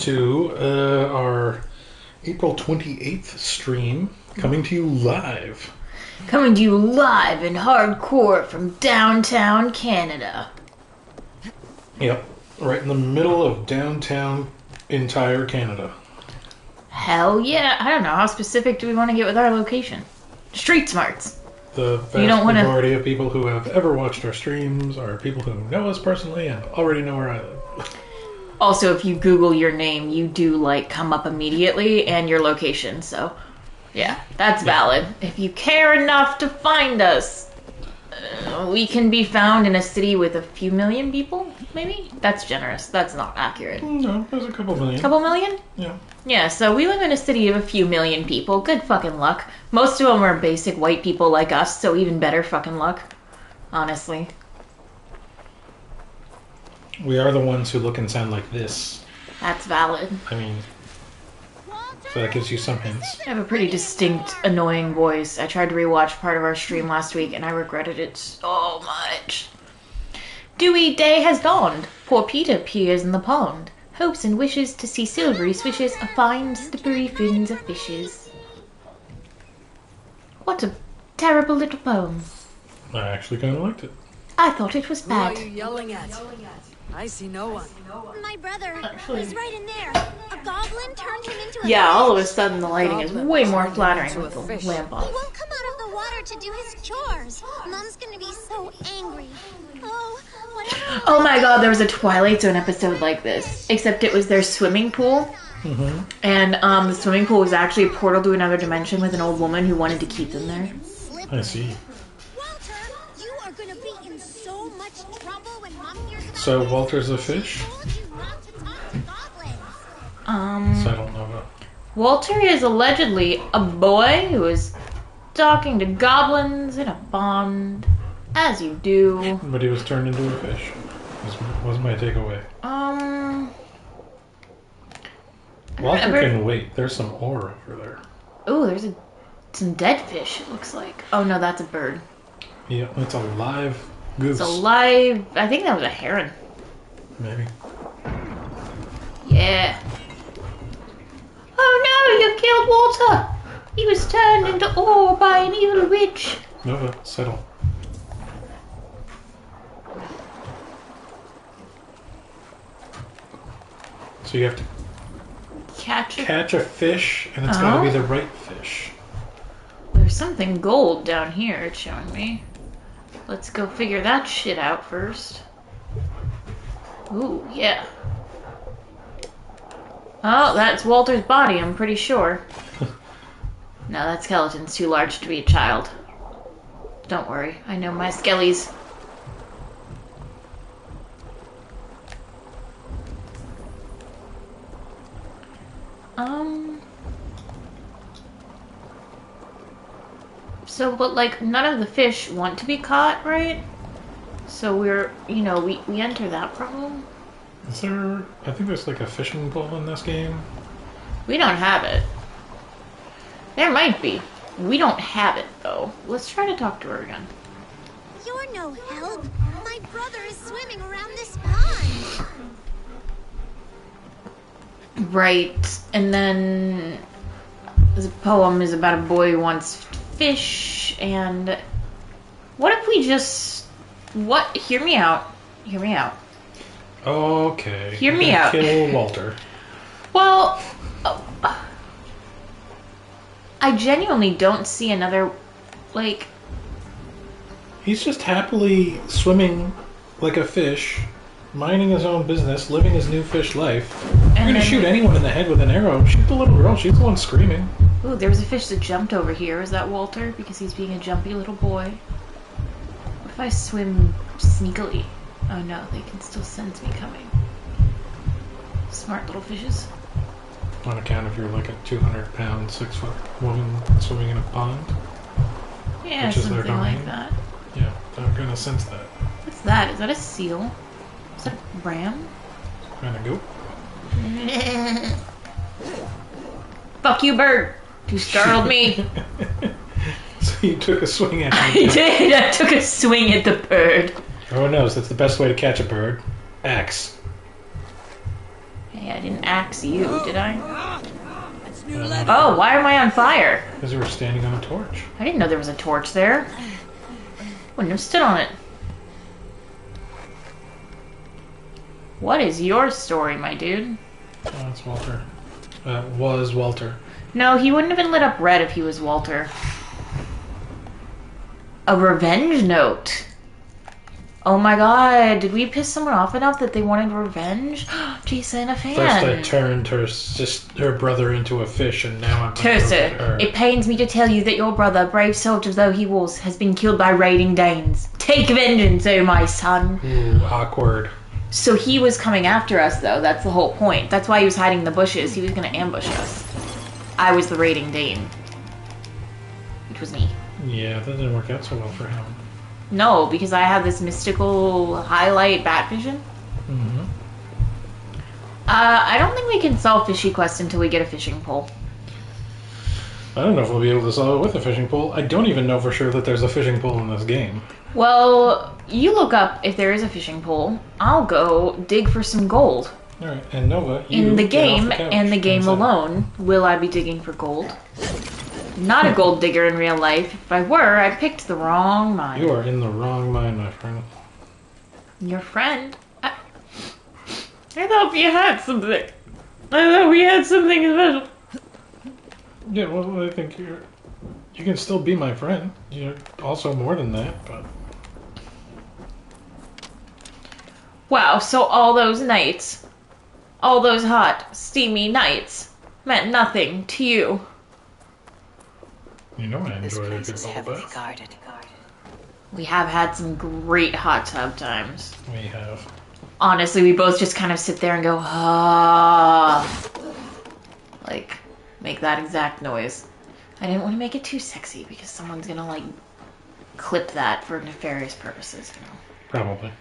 To our April 28th stream, coming to you live. Coming to you live and hardcore from downtown Canada. Yep, right in the middle of downtown entire Canada. Hell yeah. I don't know, how specific do we want to get with our location? Street smarts. The vast majority of people who have ever watched our streams are people who know us personally and already know where I live. Also, if you Google your name, you do, come up immediately, and your location, so... Yeah, that's valid. If you care enough to find us, we can be found in a city with a few million people, maybe? That's generous. That's not accurate. No, there's a couple million. Couple million? Yeah. Yeah, so we live in a city of a few million people. Good fucking luck. Most of them are basic white people like us, so even better fucking luck. Honestly. We are the ones who look and sound like this. That's valid. I mean, so that gives you some hints. I have a pretty distinct, annoying voice. I tried to rewatch part of our stream last week, and I regretted it so much. Dewy day has dawned. Poor Peter peers in the pond. Hopes and wishes to see silvery swishes of fine, slippery fins of fishes. What a terrible little poem. I actually kind of liked it. I thought it was bad. Who are you yelling at? I see no one. My brother. He's right in there. A goblin turned him into a Yeah, fish. all of a sudden the lighting is way more flattering with the lamp He off. won't come out of the water to do his chores. Mom's gonna be so angry. Oh, whatever. Oh my god, there was a Twilight Zone episode like this. Except it was their swimming pool. Mm-hmm. And the swimming pool was actually a portal to another dimension with an old woman who wanted to keep them there. I see. Walter, you are gonna be in so much trouble when Mom hears about So this. Walter's a fish? I told you not to talk to goblins. So I don't know about... Walter is allegedly a boy who is talking to goblins in a pond, as you do. But he was turned into a fish. Was my takeaway. Walter remember. can wait. There's some ore over there. Ooh, there's some dead fish, it looks like. Oh no, that's a bird. Yeah, it's a live goose. It's a live... I think that was a heron. Maybe. Yeah. Oh no, you killed Walter! He was turned into ore by an evil witch. Nova, settle. So you have to catch a fish, and it's got to be the right fish. There's something gold down here, it's showing me. Let's go figure that shit out first. Ooh, yeah. Oh, that's Walter's body, I'm pretty sure. No, that skeleton's too large to be a child. Don't worry, I know my skellies. So, but none of the fish want to be caught, right? So we're, we enter that problem. Is there... I think there's a fishing pole in this game. We don't have it. There might be. We don't have it, though. Let's try to talk to her again. You're no help. My brother is swimming around this pond. Right. And then the poem is about a boy who wants fish, and what if we just... What? Hear me out. Hear me out. Okay. Hear me out. Kill Walter. Well, I genuinely don't see another, He's just happily swimming like a fish, minding his own business, living his new fish life. You're gonna shoot anyone in the head with an arrow. Shoot the little girl. She's the one screaming. Ooh, there was a fish that jumped over here. Is that Walter? Because he's being a jumpy little boy. What if I swim sneakily? Oh no, they can still sense me coming. Smart little fishes. On account of you're like a 200-pound, 6-foot woman swimming in a pond. Yeah, Which is their something like domain. that. Yeah, they're gonna sense that. What's that? Is that a seal? Is that a ram? Kind of go. Fuck you, bird! You startled me. So you took a swing at I me. did. I took a swing at the bird. Everyone knows that's the best way to catch a bird. Axe. Hey, Yeah, I didn't axe you, did I? That's new leather. Oh, why am I on fire? Because you were standing on a torch. I didn't know there was a torch there. Wouldn't have stood on it. What is your story, my dude? Oh, that's Walter. Was Walter. No, he wouldn't have been lit up red if he was Walter. A revenge note. Oh my god, did we piss someone off enough that they wanted revenge? Jason, a fan. First I turned her brother into a fish, and now I'm going to look at her. Tersa, it pains me to tell you that your brother, brave soldier though he was, has been killed by raiding Danes. Take vengeance, oh my son. Ooh, awkward. So he was coming after us, though. That's the whole point. That's why he was hiding in the bushes. He was going to ambush us. I was the raiding Dane. Which was me. Yeah, that didn't work out so well for him. No, because I have this mystical highlight bat vision. Mm-hmm. I don't think we can solve Fishy Quest until we get a fishing pole. I don't know if we'll be able to solve it with a fishing pole. I don't even know for sure that there's a fishing pole in this game. Well, you look up if there is a fishing pole. I'll go dig for some gold. Alright, and Nova, you In the get off game, the couch and the game sit. alone, will I be digging for gold? Not a gold digger in real life. If I were, I picked the wrong mine. You are in the wrong mind, my friend. Your friend? I thought we had something. I thought we had something special. Yeah, well, I think you can still be my friend. You're also more than that, but... Wow, so all those nights, all those hot, steamy nights, meant nothing to you. You know I This enjoy a place good is bubble heavily bath. guarded. We have had some great hot tub times. We have. Honestly, we both just kind of sit there and go, ah. Like, make that exact noise. I didn't want to make it too sexy because someone's gonna, like, clip that for nefarious purposes, you know. Probably.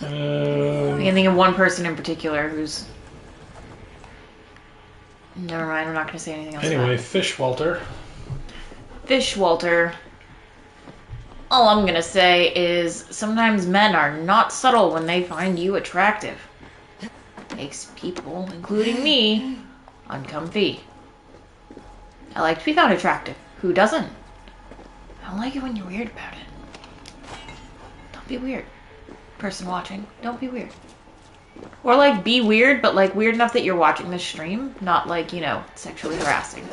I can think of one person in particular who's... Never mind, I'm not going to say anything else Anyway, about it. Fish Walter. Fish Walter. All I'm going to say is sometimes men are not subtle when they find you attractive. Makes people, including me, uncomfy. I like to be found attractive. Who doesn't? I don't like it when you're weird about it. Don't be weird. Person watching, don't be weird. Or like be weird, but like weird enough that you're watching the stream, not like, you know, sexually harassing.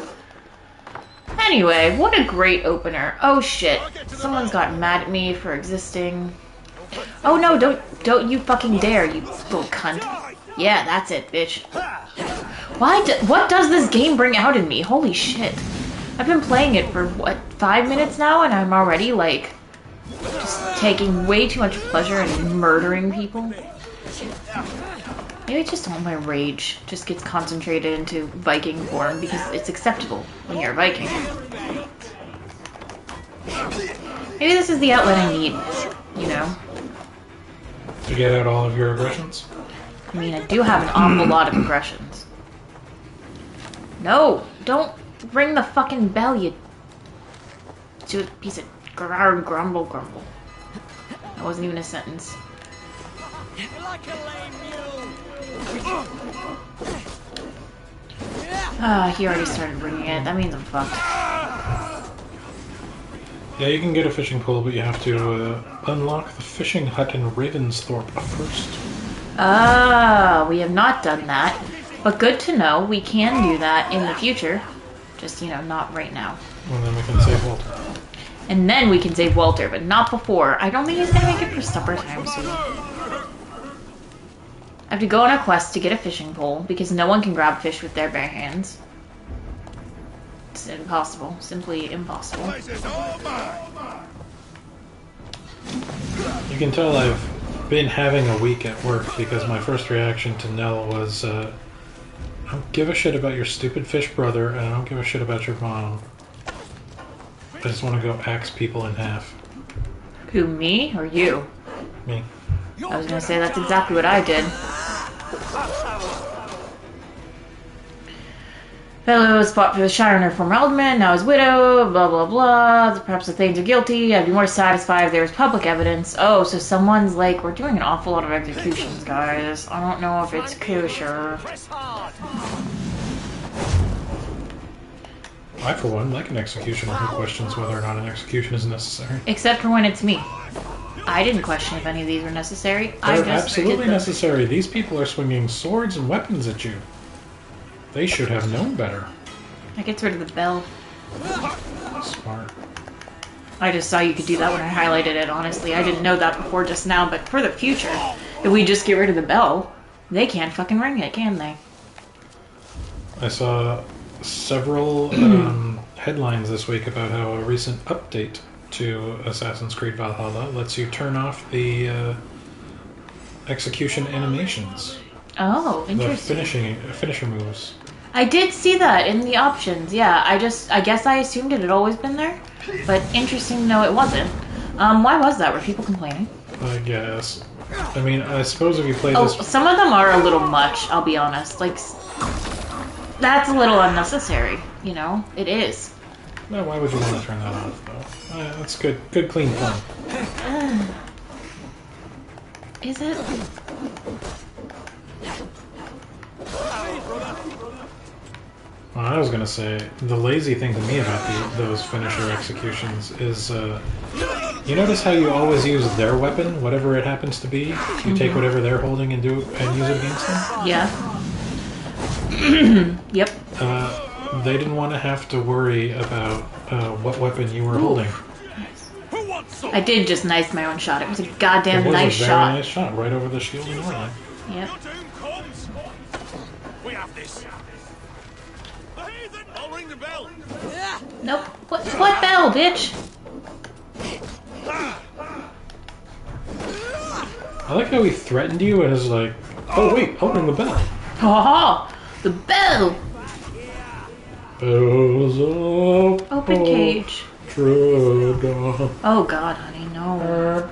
Anyway, what a great opener. Oh shit. Someone's got mad at me for existing. Oh no, don't you fucking dare, you little cunt. Yeah, that's it, bitch. What does this game bring out in me? Holy shit. I've been playing it for, what, 5 minutes now, and I'm already, like, just taking way too much pleasure in murdering people. Maybe it's just all my rage just gets concentrated into Viking form because it's acceptable when you're a Viking. Maybe this is the outlet I need, you know? To get out all of your aggressions. I mean, I do have an awful lot of aggressions. No! Don't ring the fucking bell, you stupid piece of grumble. That wasn't even a sentence. Like a lame mule. Ah, he already started bringing it. That means I'm fucked. Yeah, you can get a fishing pole, but you have to unlock the fishing hut in Ravensthorpe first. Ah, we have not done that. But good to know. We can do that in the future. Just, you know, not right now. And then we can save Walter. And then we can save Walter, but not before. I don't think he's gonna make it for supper time soon. I have to go on a quest to get a fishing pole, because no one can grab fish with their bare hands. It's impossible. Simply impossible. You can tell I've been having a week at work because my first reaction to Nell was, I don't give a shit about your stupid fish brother, and I don't give a shit about your mom. I just want to go axe people in half. Who, me or you? Me. I was gonna say that's exactly what I did. Fellows fought for the Shire under former alderman, now his widow, blah blah blah. Perhaps the Thanes are guilty. I'd be more satisfied if there was public evidence. Oh, so someone's like, we're doing an awful lot of executions, guys. I don't know if it's kosher. Press hard. I, for one, like an executioner who questions whether or not an execution is necessary. Except for when it's me. I didn't question if any of these were necessary. I They're just absolutely did them. necessary. These people are swinging swords and weapons at you. They should have known better. That gets rid of the bell. Smart. I just saw you could do that when I highlighted it, honestly. I didn't know that before just now, but for the future, if we just get rid of the bell, they can't fucking ring it, can they? I saw several headlines this week about how a recent update to Assassin's Creed Valhalla lets you turn off the execution animations. Oh, The interesting. finisher moves. I did see that in the options, yeah. I guess I assumed it had always been there, but interesting to know it wasn't. Why was that? Were people complaining? I guess. I mean, I suppose if you play Oh, this... some of them are a little much, I'll be honest. Like, that's a little unnecessary, you know? It is. No, why would you want to turn that off, though? That's good, clean fun. Is it? Well, I was gonna say, the lazy thing to me about those finisher executions is, you notice how you always use their weapon, whatever it happens to be? You take whatever they're holding and use it against them? Yeah. Yep. They didn't want to have to worry about what weapon you were holding. I did just nice my own shot. It was a goddamn It was nice a very shot. nice shot, right over the shield and armor. Yep. We have this. I'll ring the bell. Nope. What bell, bitch? I like how he threatened you as like, oh wait, open the bell. Ha The bell! Bells of Open cage. Notre-Dame. Oh god, honey, no.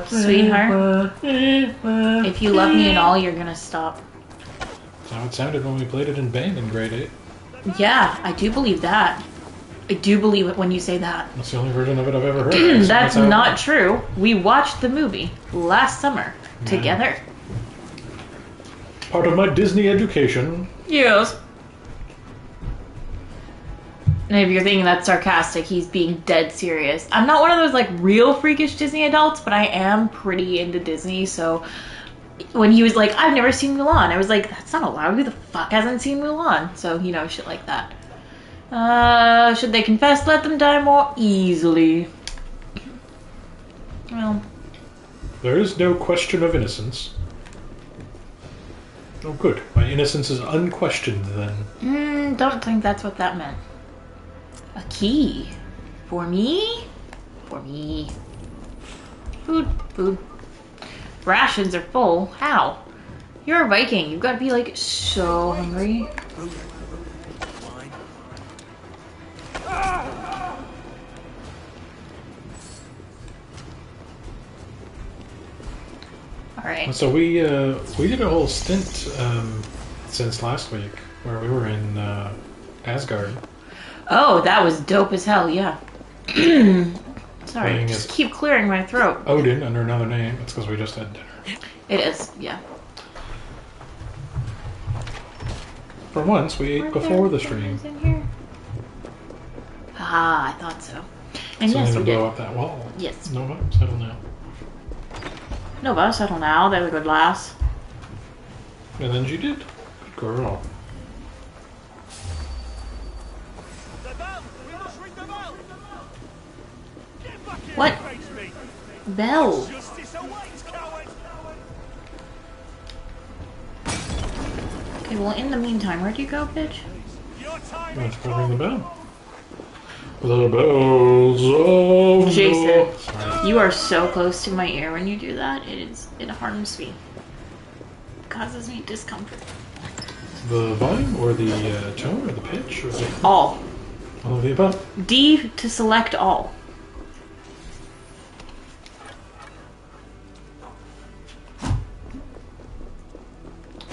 Sweetheart, if you love me at all, you're gonna stop. That's how it sounded when we played it in band in grade 8. Yeah, I do believe that. I do believe it when you say that. That's the only version of it I've ever heard. That's how it not went. true. We watched the movie last summer together. Part of my Disney education. Yes. And if you're thinking that's sarcastic, he's being dead serious. I'm not one of those like real freakish Disney adults, but I am pretty into Disney, so when he was like, I've never seen Mulan, I was like, that's not allowed. Who the fuck hasn't seen Mulan? So, you know, shit like that. Should they confess, let them die more easily. Well, There is no question of innocence. Oh good, my innocence is unquestioned then. don't think that's what that meant. A key. For me? For me. Food. Rations are full. How? You're a Viking. You've got to be like so hungry. Alright. So we did a whole stint since last week where we were in Asgard. Oh, that was dope as hell, yeah. Sorry, Playing just as- keep clearing my throat. Odin under another name. It's because we just had dinner. It is, yeah. For once, we ate before the stream. In here? Ah, I thought so. And So yes, to we blow did. up that wall. Yes. No, settle now. No, but settle now. They were good lass. And then she did. Good girl. The bell. We must ring the bell. Get back here What? and face me. Bell. Justice awaits, coward. Okay, well, in the meantime, where'd you go, bitch? Your time Let's is go ring the bell. The bells of Jason. Sorry. You are so close to my ear when you do that. It harms me. It causes me discomfort. The volume or the tone or the pitch or the All. all of the above. D to select all.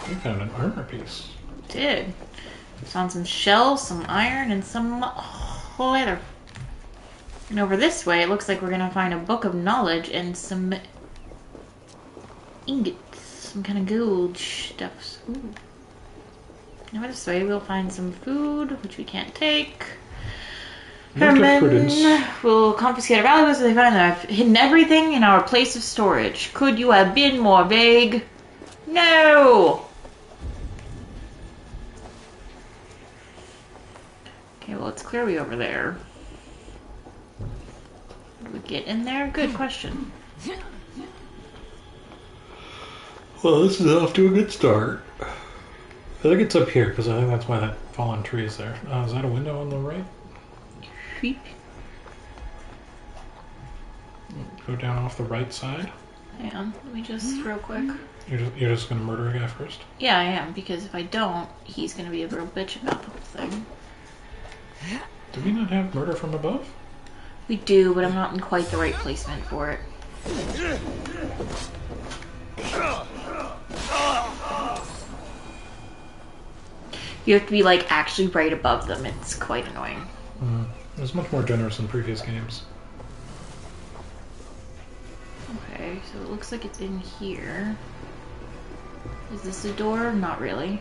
You found an armor piece. Did. Found some shells, some iron, and some leather. And over this way, it looks like we're gonna find a book of knowledge and some ingots, some kind of gold stuff. Ooh. Over this way, we'll find some food, which we can't take. Herman will confiscate our valuables if they find that I've hidden everything in our place of storage. Could you have been more vague? No! Okay, well, it's clearly over there. Do we get in there? Good question. Well, this is off to a good start. I think it's up here, because I think that's why that fallen tree is there. Is that a window on the right? Sweep. Go down off the right side. Hang on, let me just real quick. You're just going to murder a guy first? Yeah, I am, because if I don't, he's going to be a real bitch about the whole thing. Do we not have murder from above? We do, but I'm not in quite the right placement for it. You have to be, like, actually right above them. It's quite annoying. It was much more generous in previous games. Okay, so it looks like it's in here. Is this a door? Not really.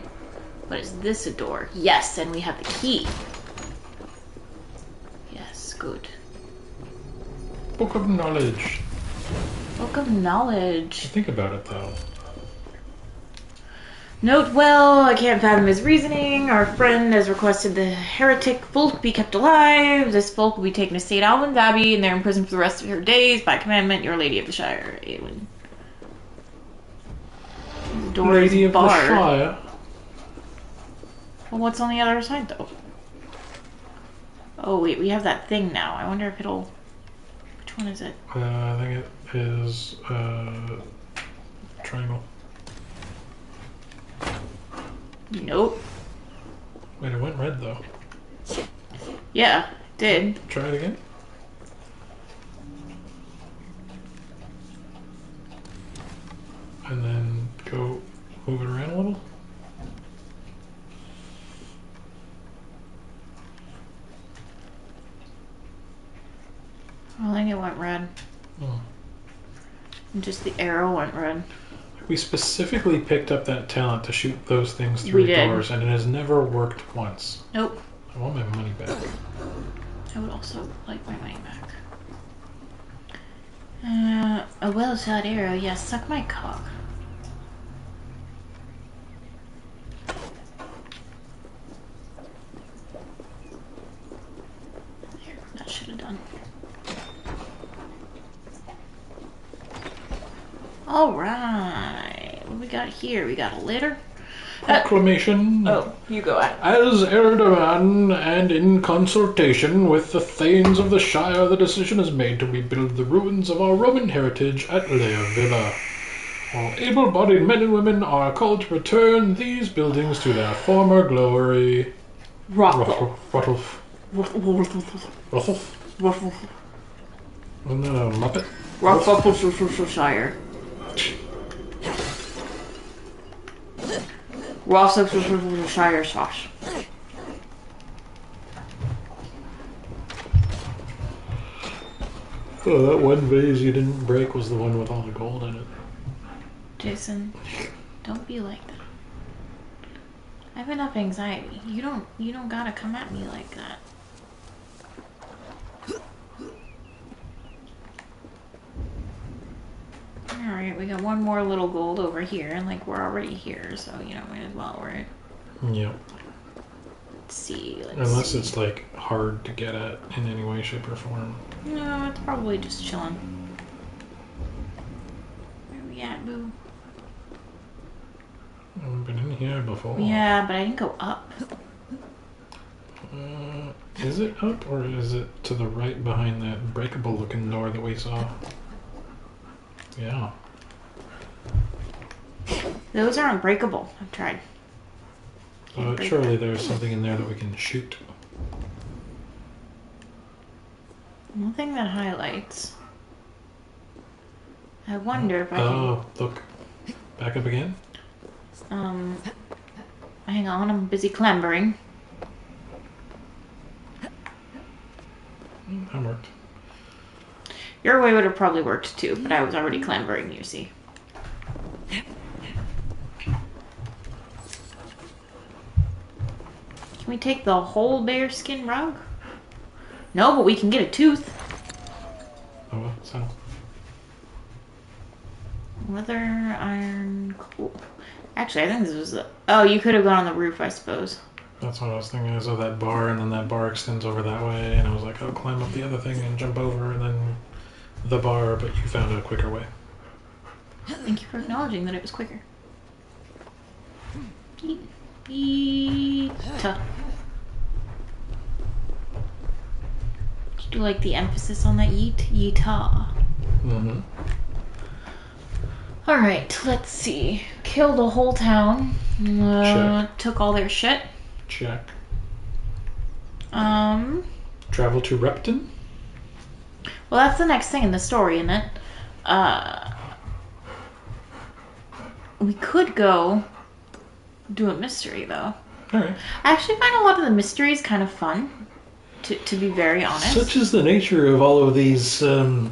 But is this a door? Yes, and we have the key. Yes, good. Book of Knowledge. Book of Knowledge. Think about it, though. Note well, I can't fathom his reasoning. Our friend has requested the heretic folk be kept alive. This folk will be taken to St. Alban's Abbey and they're imprisoned for the rest of her days. By commandment, your Lady of the Shire, Aelin. The door Lady is of the barred. Shire. Well, what's on the other side, though? Oh, wait, we have that thing now. I wonder if it'll... Which one is it? I think it is triangle. Nope. Wait, it went red though. Yeah, it did. Try it again. And then go move it around a little. I think it went red. Oh. And just the arrow went red. We specifically picked up that talent to shoot those things through doors, and it has never worked once. Nope. I want my money back. I would also like my money back. A well-shot arrow. Yes, suck my cock. There, that should have done. Alright. What do we got here? We got a litter. Proclamation. Oh, you go at it. As Erdogan and in consultation with the Thanes of the Shire, the decision is made to rebuild the ruins of our Roman heritage at Lea Villa. All able-bodied men and women are called to return these buildings to their former glory. Ruffle. Ruffle. Ruffle. Isn't that a Muppet? Shire. Shire sauce. Oh, that one vase you didn't break was the one with all the gold in it. Jason, don't be like that. I have enough anxiety. You don't gotta come at me like that. Alright, we got one more little gold over here, and like we're already here, so you know, might as well, right? Yep. Let's see, Unless it's like hard to get at in any way, shape, or form. No, it's probably just chilling. Where we at, boo? I've been in here before. Yeah, but I didn't go up. Is it up, or is it to the right behind that breakable looking door that we saw? Yeah. Those aren't breakable. I've tried. Surely there's something in there that we can shoot. Nothing that highlights. I wonder if I can... Oh, look. Back up again? Hang on, I'm busy clambering. That worked. Your way would have probably worked too, but I was already clambering, you see. Can we take the whole bearskin rug? No, but we can get a tooth. Oh, well, so. Leather, iron, cool. Actually, I think this was oh, you could have gone on the roof, I suppose. That's what I was thinking, is of that bar, and then that bar extends over that way, and I was like, I'll climb up the other thing and jump over, and then the bar, but you found a quicker way. Thank you for acknowledging that it was quicker. Yeet. Do you like the emphasis on that yeet? Yeeta. Mm-hmm. Alright, let's see. Killed a whole town. Check. Took all their shit. Check. Well, Travel to Repton? that's the next thing in the story, isn't it? We could go do a mystery, though. Alright. I actually find a lot of the mysteries kind of fun, to be very honest. Such is the nature of all of these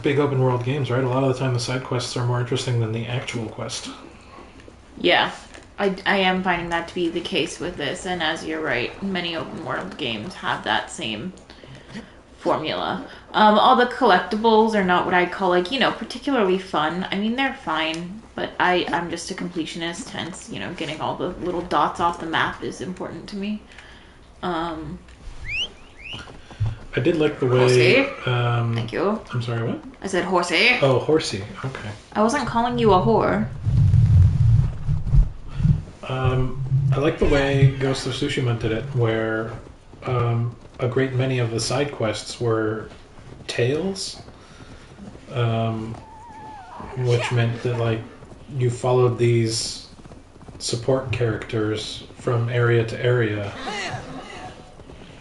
big open world games, right? A lot of the time the side quests are more interesting than the actual quest. Yeah, I am finding that to be the case with this, and as you're right, many open world games have that same formula. All the collectibles are not what I'd call, like, particularly fun. I mean, they're fine, but I'm just a completionist, hence, getting all the little dots off the map is important to me. I did like the way... Horsey. Thank you. I'm sorry, what? I said horsey. Oh, horsey. Okay. I wasn't calling you a whore. I like the way Ghost of Tsushima did it, where a great many of the side quests were tales, which meant that, like, you followed these support characters from area to area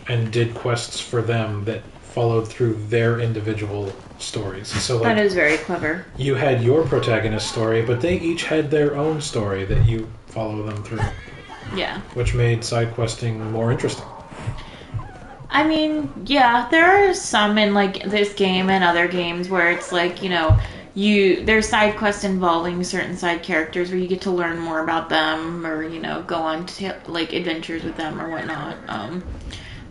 and did quests for them that followed through their individual stories. So, like, That is very clever. you had your protagonist story, but they each had their own story that you follow them through, Yeah. which made side questing more interesting. I mean, yeah, there are some in, like, this game and other games where it's like, there's side quests involving certain side characters where you get to learn more about them or, go on to, like, adventures with them or whatnot.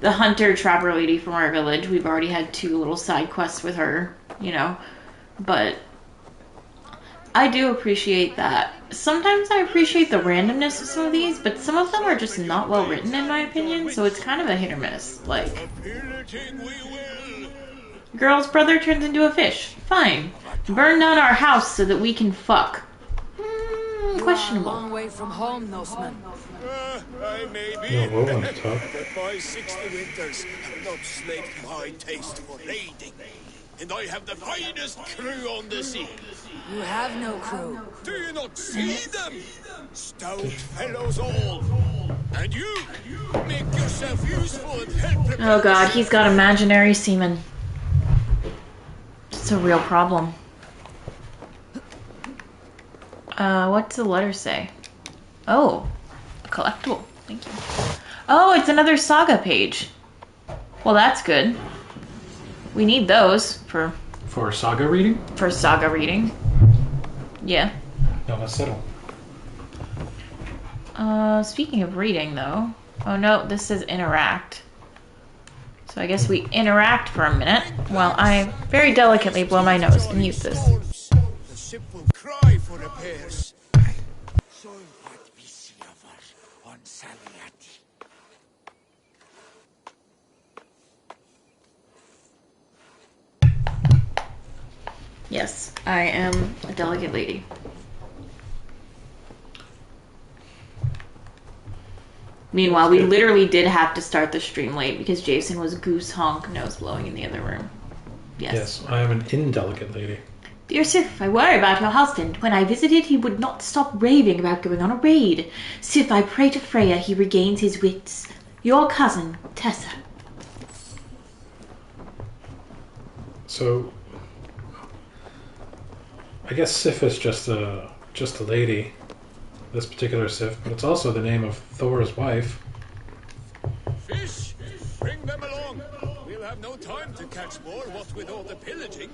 The hunter trapper lady from our village, we've already had 2 little side quests with her, but I do appreciate that. Sometimes I appreciate the randomness of some of these, but some of them are just not well written in my opinion, so it's kind of a hit or miss. Like, girl's brother turns into a fish. Fine. Burn down our house so that we can fuck. Questionable. Long way from home, Norseman. I may be No, we'll want to talk. but my 60 winters have not slaked my taste for raiding. And I have the finest crew on the sea. You have no crew. Do you not see them? Stout fellows all. And you, make yourself useful and help prepare Oh god, he's got imaginary semen. It's a real problem. What's the letter say? Oh, collectible. Thank you. Oh, it's another saga page. Well, that's good. We need those for saga reading? saga reading. Yeah. No, let's settle. Speaking of reading, though. Oh no, this says interact. So I guess we interact for a minute while I very delicately blow my nose and mute this. The ship will cry for repairs. Yes, I am a delicate lady. Meanwhile, we literally did have to start the stream late because Jason was goose honk nose blowing in the other room. Yes, I am an indelicate lady. Dear Sif, I worry about your husband. When I visited, he would not stop raving about going on a raid. Sif, I pray to Freya he regains his wits. Your cousin, Tessa. So, I guess Sif is just a lady. this particular Sif, but it's also the name of Thor's wife. Fish, bring them along. We'll have no time to catch more, what with all the pillaging.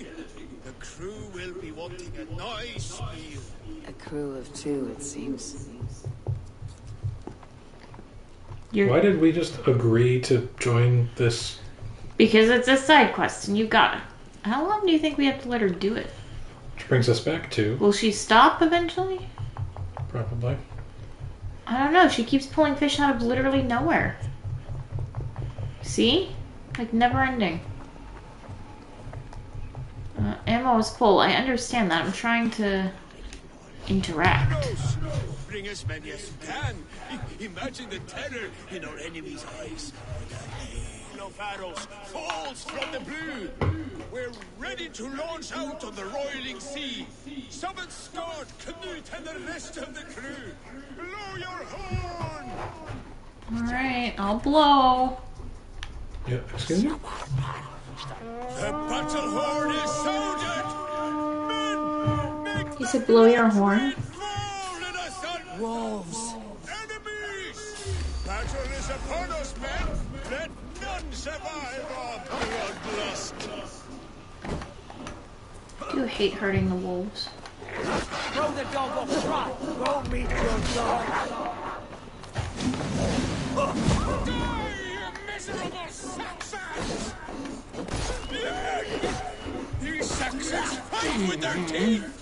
The crew will be wanting a nice meal. A crew of 2, it seems. Why did we just agree to join this? Because it's a side quest, and you got it. How long do you think we have to let her do it? Which brings us back to... Will she stop eventually? Probably. I don't know. She keeps pulling fish out of literally nowhere. See? Like, never ending. Ammo is full. I understand that. I'm trying to interact. Bring as many as you can. Imagine the terror in our enemies' eyes. The hail of arrows falls from the blue. We're ready to launch out on the roiling sea. Summon Scott, Canute, and the rest of the crew. Blow your horn! Alright, I'll blow. Yeah, excuse me? The battle horn is sounded! Men, make You said blow your horn? Wolves. enemies! Battle is upon us, men! Let none survive our bloodlust! I do hate hurting the wolves. Throw the dog off track. Go meet your dog. Die, you miserable Saxons! These Saxons fight with their teeth!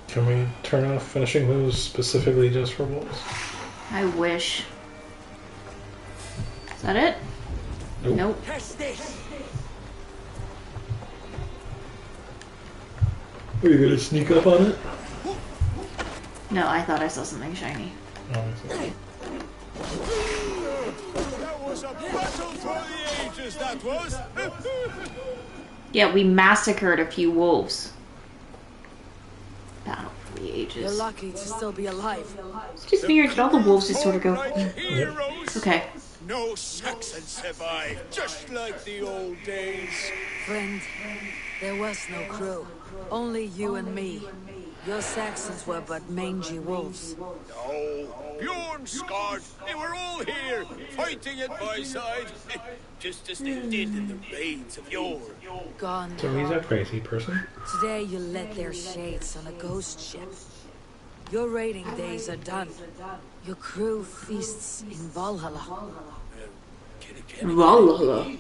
Can we turn off finishing moves specifically just for wolves? I wish. Is that it? Nope. Nope. Test this. Are you gonna sneak up on it? No, I thought I saw something shiny. Oh, I see. That was a battle for the ages, that was! Yeah, we massacred a few wolves. Battle for the You're ages. lucky to still be alive. It's just weird that all the wolves just sort of go, Like heroes. okay. No Saxon survived, just like the old days. Friend, there was no crew. Only you and me. Your Saxons were but mangy wolves. No, Bjorn, Skard, they were all here, fighting at my side, just as they did in the raids of yore. Gone. So he's a crazy person. Today you led their shades on a ghost ship. Your raiding days are done. Your crew feasts in Valhalla. Valhalla.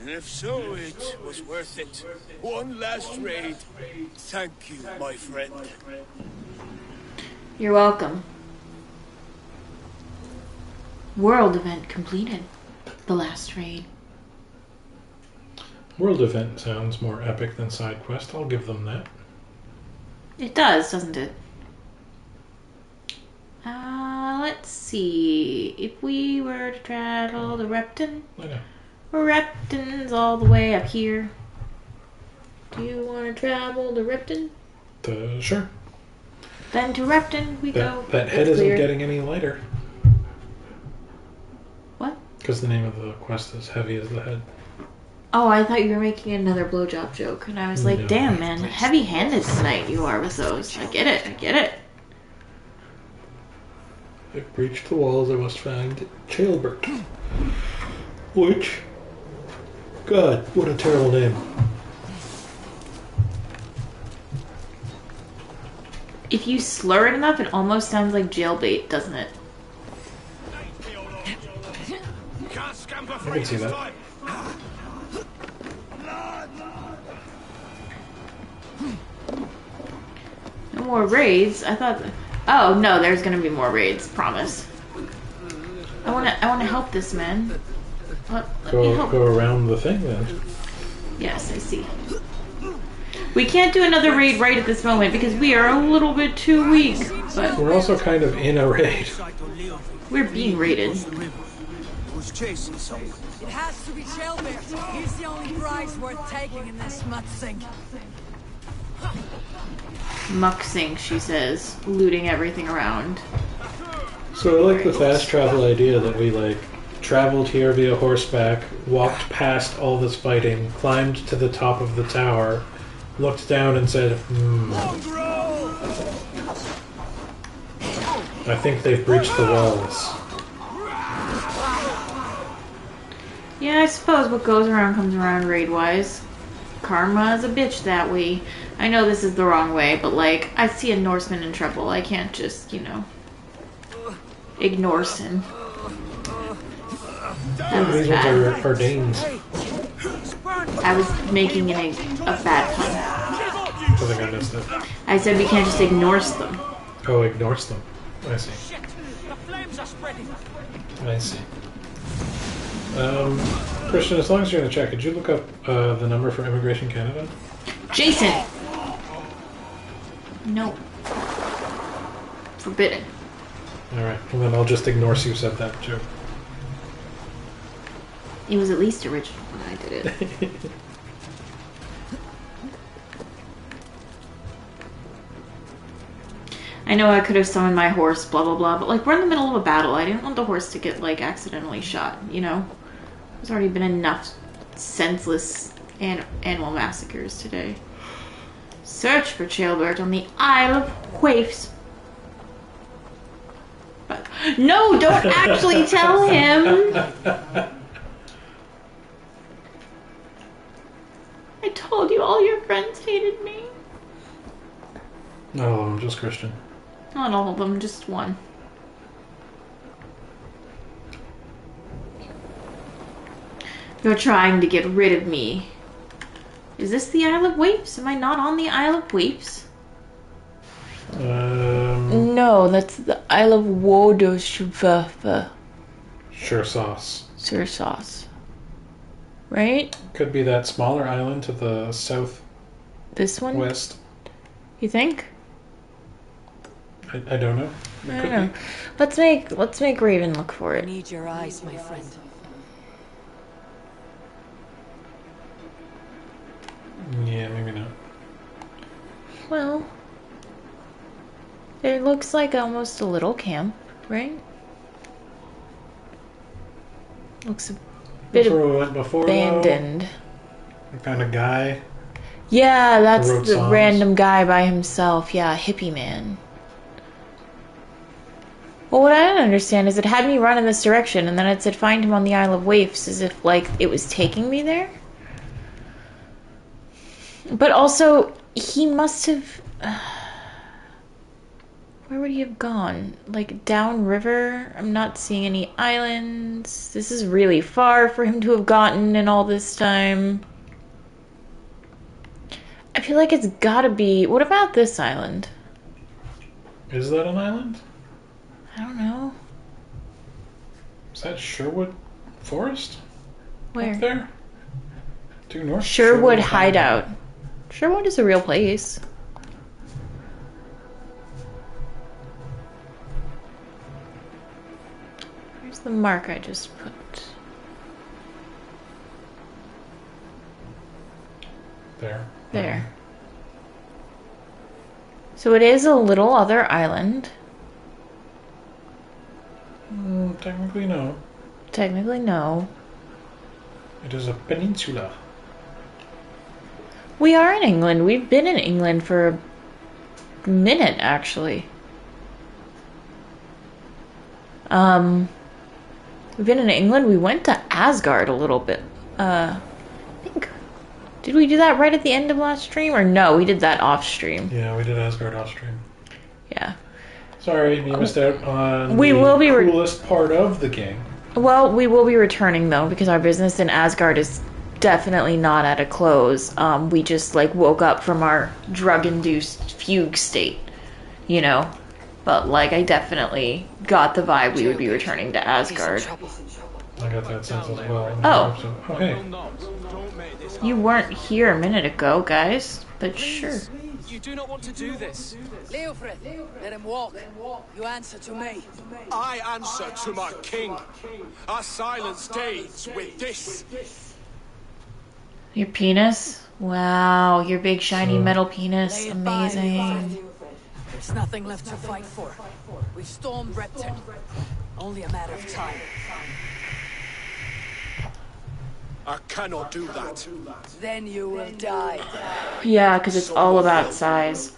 And if so, it was worth it. One last raid. Thank you, my friend. You're welcome. World event completed. The last raid. World event sounds more epic than side quest. I'll give them that. It does, doesn't it? Let's see. If we were to travel to Repton. I know. Repton's all the way up here. Do you want to travel to Repton? Sure. Then to Repton we go. That head It's isn't clear. getting any lighter. What? Because the name of the quest is Heavy as the Head. Oh, I thought you were making another blowjob joke, and I was like, No. damn, man, heavy-handed tonight you are with those. I get it, I get it. If I breach the walls, I must find Chailbert. Which... God, what a terrible name. If you slur it enough, it almost sounds like jailbait, doesn't it? I can see that. No more raids. I thought... Oh, no, there's gonna be more raids, promise. I wanna help this man. Let me help. Go around the thing then. Yes, I see. We can't do another raid right at this moment because we are a little bit too weak. But We're also kind of in a raid. we're being raided. Who's chasing someone? It has to be Jailbert. He's the only prize worth taking in this mud sink. Muck sink, she says, looting everything around. So I like the fast travel idea that we traveled here via horseback, walked past all this fighting, climbed to the top of the tower, looked down and said, I think they've breached the walls. Yeah, I suppose what goes around comes around raid-wise. Karma is a bitch that way. I know this is the wrong way, but like, I see a Norseman in trouble. I can't just, you know, ignore sin. That was These bad. ones are Danes. I was making a bad pun. I think I missed it. I said we can't just ignore them. Oh, ignores them. I see. Shit! The flames are spreading. I see. Christian, as long as you're in the chat, could you look up the number for Immigration Canada? Jason! No. Forbidden. Alright, and then I'll just ignore you said that joke. It was at least original when I did it. I know I could have summoned my horse, blah blah blah, but like we're in the middle of a battle. I didn't want the horse to get like accidentally shot, you know? There's already been enough senseless animal massacres today. Search for Jailbird on the Isle of Waifs. But no, don't actually tell him. I told you all your friends hated me. Not all of them, just Christian. Not all of them, just one. You're trying to get rid of me. Is this the Isle of Waifs? Am I not on the Isle of Waifs? No, that's the Isle of Wodoshuvafa. Sure sauce. Sir sauce. Right? Could be that smaller island to the southwest. This one? You think? I don't know. It I could don't know. Let's make Raven look for I it. need your eyes, my friend. be. Yeah, maybe not. Well, it looks like almost a little camp, right? Looks a bit That's where we went before, abandoned. though. Kind of guy. Yeah, that's Who wrote the songs. random guy by himself. Yeah, hippie man. Well, what I don't understand is it had me run in this direction, and then it said find him on the Isle of Waifs, as if, like, it was taking me there. But also, he must have... where would he have gone? Like, downriver? I'm not seeing any islands. This is really far for him to have gotten in all this time. I feel like it's gotta be... What about this island? Is that an island? I don't know. Is that Sherwood Forest? Where? Up there? Due north? Sherwood Hideout. Sherwood is a real place. Where's the mark I just put? There. There. So it is a little other island. Technically, no. Technically, no. It is a peninsula. We are in England. We've been in England for a minute, actually. We've been in England. We went to Asgard a little bit. I think. Did we do that right at the end of last stream? Or no, we did that off stream. Yeah, we did Asgard off stream. Yeah. Sorry, you missed out on We the will be coolest part of the game. Well, we will be returning, though, because our business in Asgard is definitely not at a close. We just, like, woke up from our drug-induced fugue state, you know? But, like, I definitely got the vibe we would be returning to Asgard. I got that sense as well. Oh. Oh, hey. You weren't here a minute ago, guys, but sure. You do not want to do this. Leofred, let him walk. You answer to me. I answer to my king. Our silence stays with this. Your penis? Wow, your big shiny metal penis. Lay it by, Amazing. Leofred. There's nothing left to fight for. We've stormed Repton. Only a matter of time. I cannot do that. Then you will die. Yeah, because it's all about size.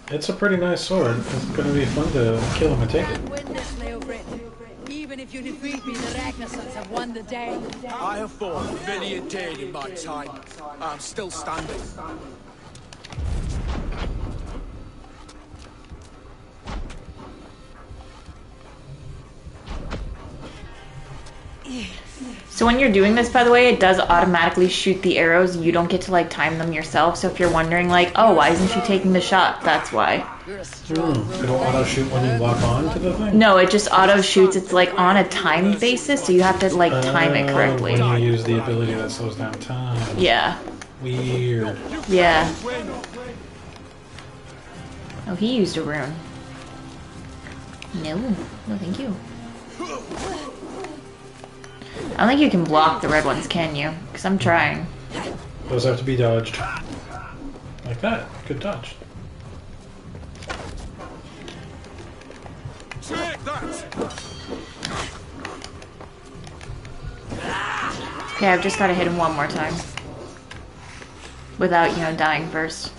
It's a pretty nice sword. It's gonna be fun to kill him and take it. Win this, Leofrid. Even if you defeat me, the Ragnarsons have won the day. I have fought many a day in my time. I'm still standing. So when you're doing this, by the way, it does automatically shoot the arrows. You don't get to like time them yourself. So if you're wondering like, oh, why isn't she taking the shot? That's why. You're a strong It'll auto shoot when you lock on to the thing? No, it just auto shoots. It's like on a timed basis, so you have to like time it correctly. When you use the ability that slows down time. Yeah. Weird. Yeah. Oh, he used a rune. No. No, thank you. I don't think you can block the red ones, can you? Because I'm trying. Those have to be dodged. Like that. Good dodge. Take that! Okay, I've just got to hit him one more time. Without, you know, dying first.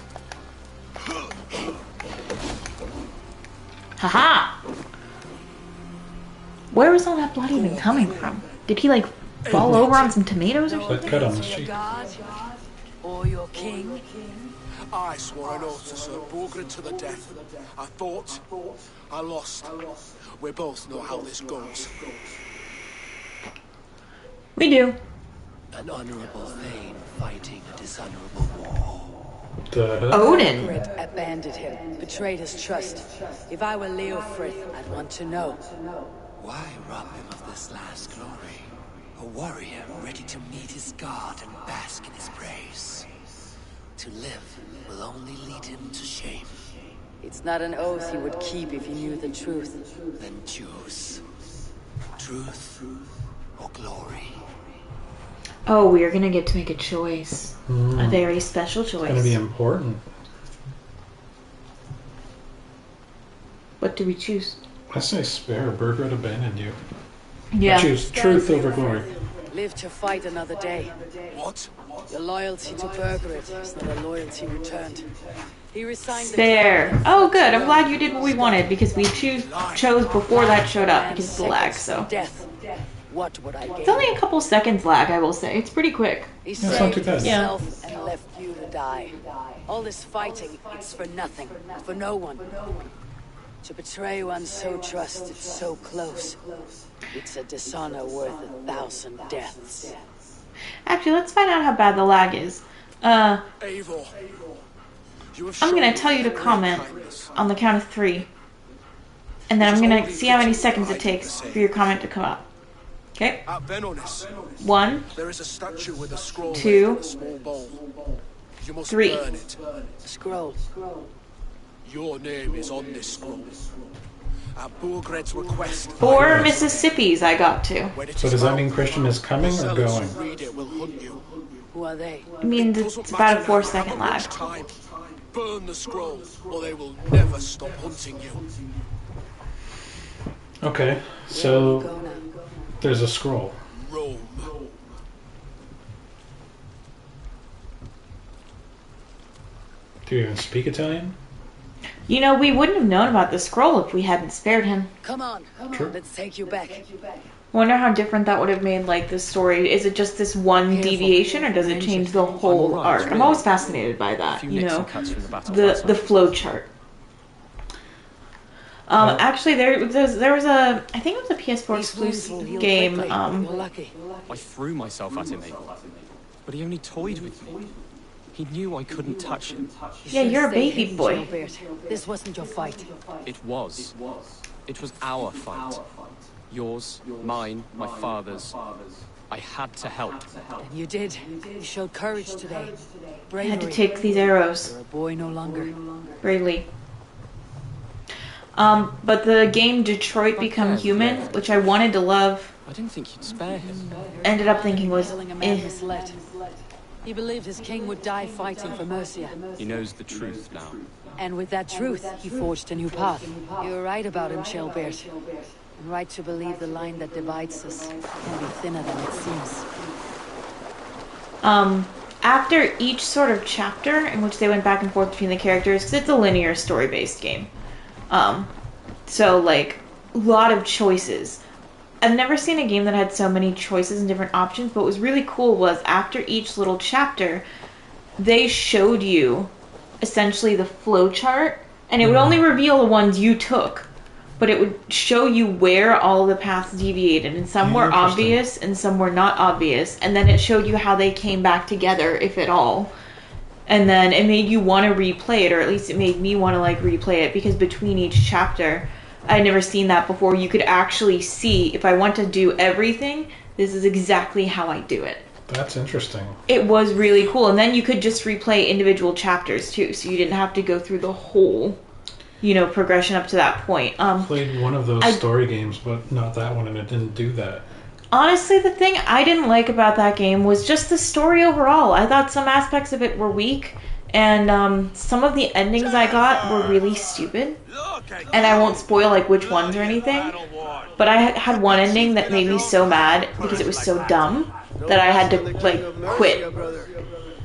Haha! Where was all that blood even coming from? Did he, like, fall over on some tomatoes or something? But cut on the your sheet. god or your king. I swore an oath to serve Borgred to the death. I fought. I lost. We both know how this goes. We do. An honorable thane fighting a dishonorable war. The hell? Odin. Grid abandoned him, betrayed his trust. If I were Leofrid, I'd want to know. Why rob him of this last glory? A warrior ready to meet his god and bask in his praise. To live will only lead him to shame. It's not an oath he would keep if he knew the truth. Then choose. Truth or glory. Oh, we are gonna get to make a choice. A very special choice. It's gonna be important. What do we choose? I say spare. Burgred abandoned you. Yeah. I choose truth over glory. Live to fight another day. What? Your loyalty to Burgred is not a loyalty returned. He resigned Spare. Oh, good. I'm glad you did what we wanted because we chose before that showed up because of the lag. So Death. What would I gain? it's only a couple seconds lag, I will say. It's pretty quick. He That's not saved too bad. himself and left you to die. All this fighting, it's for nothing, for no one. To betray one so trusted, so close, it's a dishonor worth 1,000 deaths. Actually, let's find out how bad the lag is. Eivor. You have I'm gonna shown tell you to great comment kindness. on the count of 3. And then I'm gonna see how many seconds it takes for your comment to come up. Okay? At Venonis, 1, there is a statue with a scroll 2, in a small bowl. You must 3. burn it. Scroll. Your name is on this scroll. At Borgred's request. 4 Mississippis I got to. When it So is does that found, mean Christian is coming or sellers going? who read it will hunt you. Who are they? It means Doesn't it's about a matter 4-second how lag. much time. Burn the scroll, or they will never stop hunting you. Okay, Go so now. there's a scroll. Rome. Do you even speak Italian? You know, we wouldn't have known about the scroll if we hadn't spared him. Come on. True. Let's take you back. Wonder how different that would have made, like, the story. Is it just this one deviation, or does it change the whole I'm alright, arc? I'm always fascinated by A that, few you nicks know, and cuts from the battle. the flow chart. Actually, there was a, I think it was a PS4 These wounds will exclusive heal game. quickly. You're lucky. I threw myself at him, but he only toyed with me. He knew I couldn't touch him. Yeah, Should've you're a stayed baby hidden, boy. Gilbert. This wasn't your fight. It was. It was our fight. Yours, mine, my father's. I had to help. And you did. You showed courage today. I Bravery. had to take these arrows You're a boy no longer. bravely. But the game Detroit Become Human, which I wanted to love, I didn't think you'd spare him. ended up thinking was Killing a man eh. misled. He believed his king would die fighting for Mercia. He knows the truth now. And with that truth, he forged a new path. You were right about him, Shelbert. And right to believe the line that divides us can be thinner than it seems. after each sort of chapter in which they went back and forth between the characters, because it's a linear story-based game. So, like, a lot of choices. I've never seen a game that had so many choices and different options, but what was really cool was after each little chapter, they showed you essentially the flow chart, and it would only reveal the ones you took, but it would show you where all the paths deviated, and some were obvious and some were not obvious, and then it showed you how they came back together, if at all. And then it made you want to replay it, or at least it made me want to like replay it, because between each chapter, I'd never seen that before. You could actually see, if I want to do everything, this is exactly how I do it. That's interesting. It was really cool. And then you could just replay individual chapters too, so you didn't have to go through the whole, progression up to that point. Played one of those story games, but not that one, and it didn't do that. Honestly, the thing I didn't like about that game was just the story overall. I thought some aspects of it were weak, and some of the endings I got were really stupid. And I won't spoil like which ones or anything, but I had one ending that made me so mad because it was so dumb that I had to like quit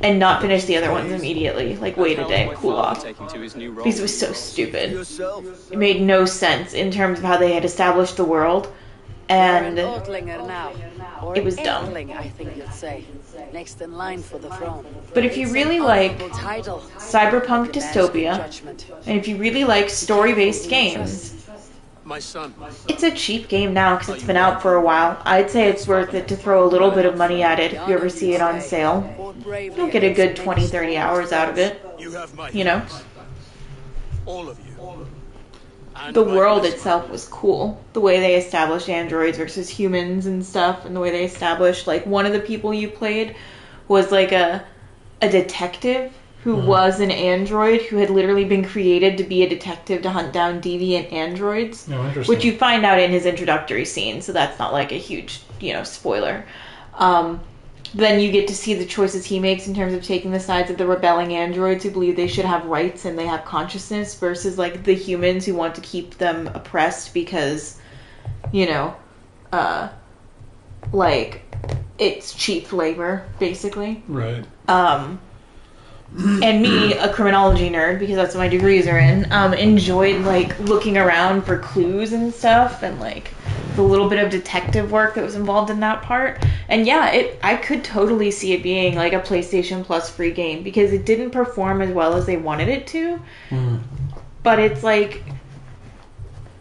and not finish the other ones immediately. Like wait a day, cool off, because it was so stupid. It made no sense in terms of how they had established the world, and it was dumb. I think you'd say. Next in line for the throne. But if you really like cyberpunk dystopia, and if you really like story-based games, My son. it's a cheap game now because it's been out for a while. I'd say it's worth it to throw a little bit of money at it if you ever see it on sale. You'll get a good 20-30 hours out of it. You have my all of you. And The my world blessing. itself was cool. The way they established androids versus humans and stuff, and the way they established, like, one of the people you played was like a detective who was an android who had literally been created to be a detective to hunt down deviant androids. Oh, interesting. Which you find out in his introductory scene, so that's not like a huge, spoiler. Then you get to see the choices he makes in terms of taking the sides of the rebelling androids who believe they should have rights and they have consciousness versus like the humans who want to keep them oppressed because, like it's cheap labor, basically. Right. And me, a criminology nerd, because that's what my degrees are in, enjoyed like looking around for clues and stuff, and like the little bit of detective work that was involved in that part. And yeah, I could totally see it being like a PlayStation Plus free game because it didn't perform as well as they wanted it to. But it's like,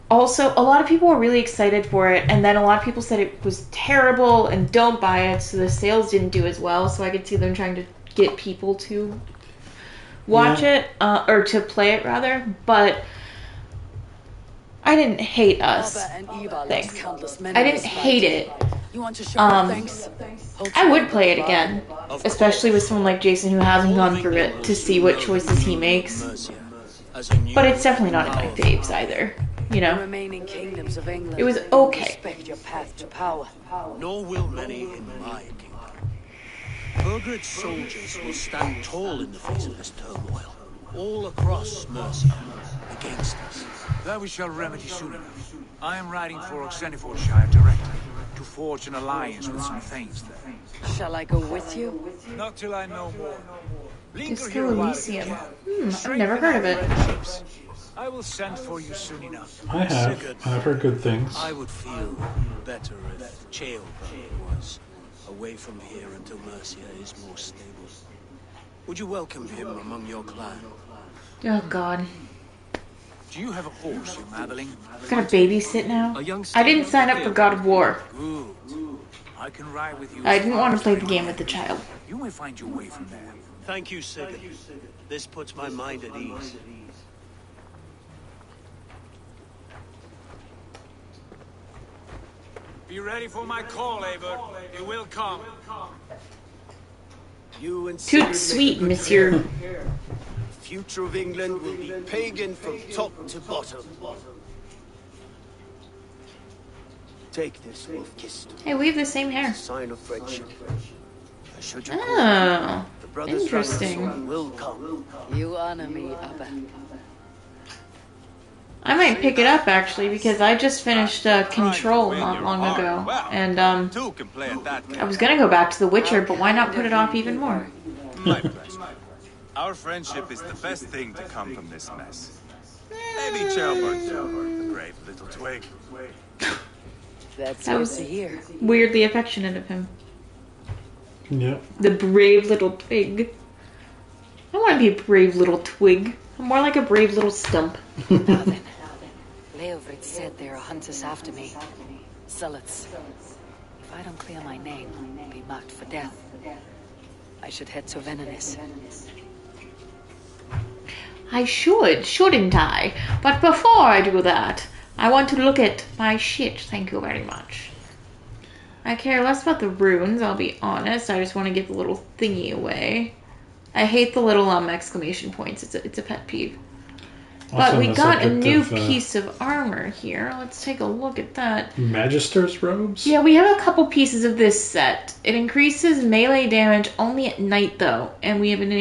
also a lot of people were really excited for it, and then a lot of people said it was terrible and don't buy it, so the sales didn't do as well. So I could see them trying to get people to watch it, or to play it rather, but I didn't hate us. Thanks. I didn't hate it. I would play it again, especially with someone like Jason who hasn't gone through it, to see what choices he makes. But it's definitely not in my faves either, It was okay. Nor will many in my kingdom. Burgred's soldiers will stand tall in the face of this turmoil, all across Mercia, against us. That we shall remedy soon enough. I am riding for Oxenfordshire directly, to forge an alliance with some thanes there. Shall I go with you? Not till I know more. Linger Disco here a while Elysium. if you I've never heard of it. can. I will send for you soon enough. I have. I've heard good things. I would feel better if Chaelburn was away from here until Mercia is more stable. Would you welcome him among your clan? Oh god. Do you have a horse, you Madeline? Gotta babysit now? A young I didn't sign up for God of War. Good. I can ride with you. I as didn't far want to as play the the game road. with the child. You may find your way from there. Thank you, Sigurd. This puts my mind at ease. Be ready for my call, Eivor. It will come. You and Toot sweet, monsieur. future of England will be pagan from top to bottom. Take this, Wolf-Kissed. Hey, we have the same hair. Sign of friendship. Should you Oh, the brothers interesting. will come. You honor me, Abba. I might pick it up actually because I just finished Control not long ago, and Two can play at that game. I was gonna go back to The Witcher, but why not put it off even more? My pleasure. Our friendship is the best thing to come from this mess. Maybe childbirth too. A brave little twig. That's That good was to hear. weirdly affectionate of him. Yep. The brave little twig. I want to be a brave little twig. I'm more like a brave little stump. Now then, Leovrid said there are hunters after me. Zealots. If I don't clear my name, be marked for death. I should head to Venenis. I shouldn't I? But before I do that, I want to look at my shit. Thank you very much. I care less about the runes, I'll be honest. I just want to get the little thingy away. I hate the little exclamation points. It's a pet peeve. Also But we on the got a subject new of, piece of armor here. Let's take a look at that. Magister's robes? Yeah, we have a couple pieces of this set. It increases melee damage only at night, though, and we have an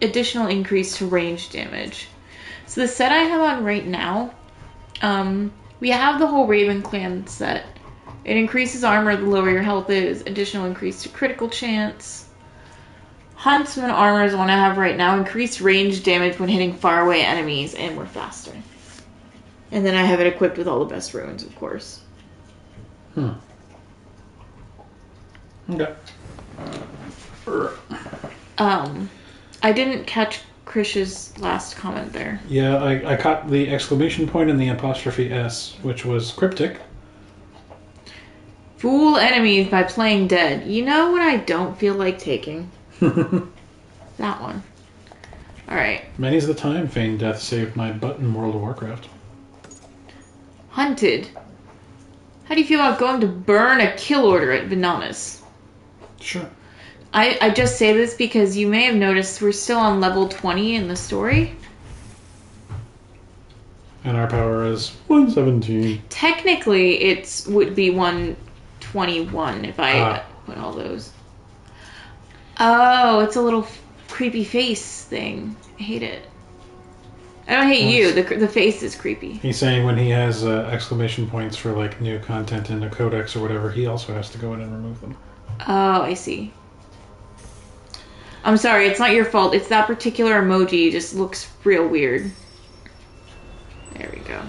additional increase to range damage. So the set I have on right now, we have the whole Raven Clan set. It increases armor the lower your health is, additional increase to critical chance. Huntsman armor is one I have right now. Increased range damage when hitting faraway enemies, and we're faster. And then I have it equipped with all the best runes, of course. Okay. I didn't catch Krish's last comment there. Yeah, I caught the exclamation point and the apostrophe S, which was cryptic. Fool enemies by playing dead. You know what I don't feel like taking? That one. Alright. Many's the time feigned death saved my butt in World of Warcraft. Hunted. How do you feel about going to burn a kill order at Venamis? Sure. I just say this because you may have noticed we're still on level 20 in the story. And our power is 117. Technically, it would be 121 if I put all those. Oh, it's a little creepy face thing. I hate it. I don't hate you. The face is creepy. He's saying when he has exclamation points for like new content in the codex or whatever, he also has to go in and remove them. Oh, I see. I'm sorry, it's not your fault. It's that particular emoji just looks real weird. There we go.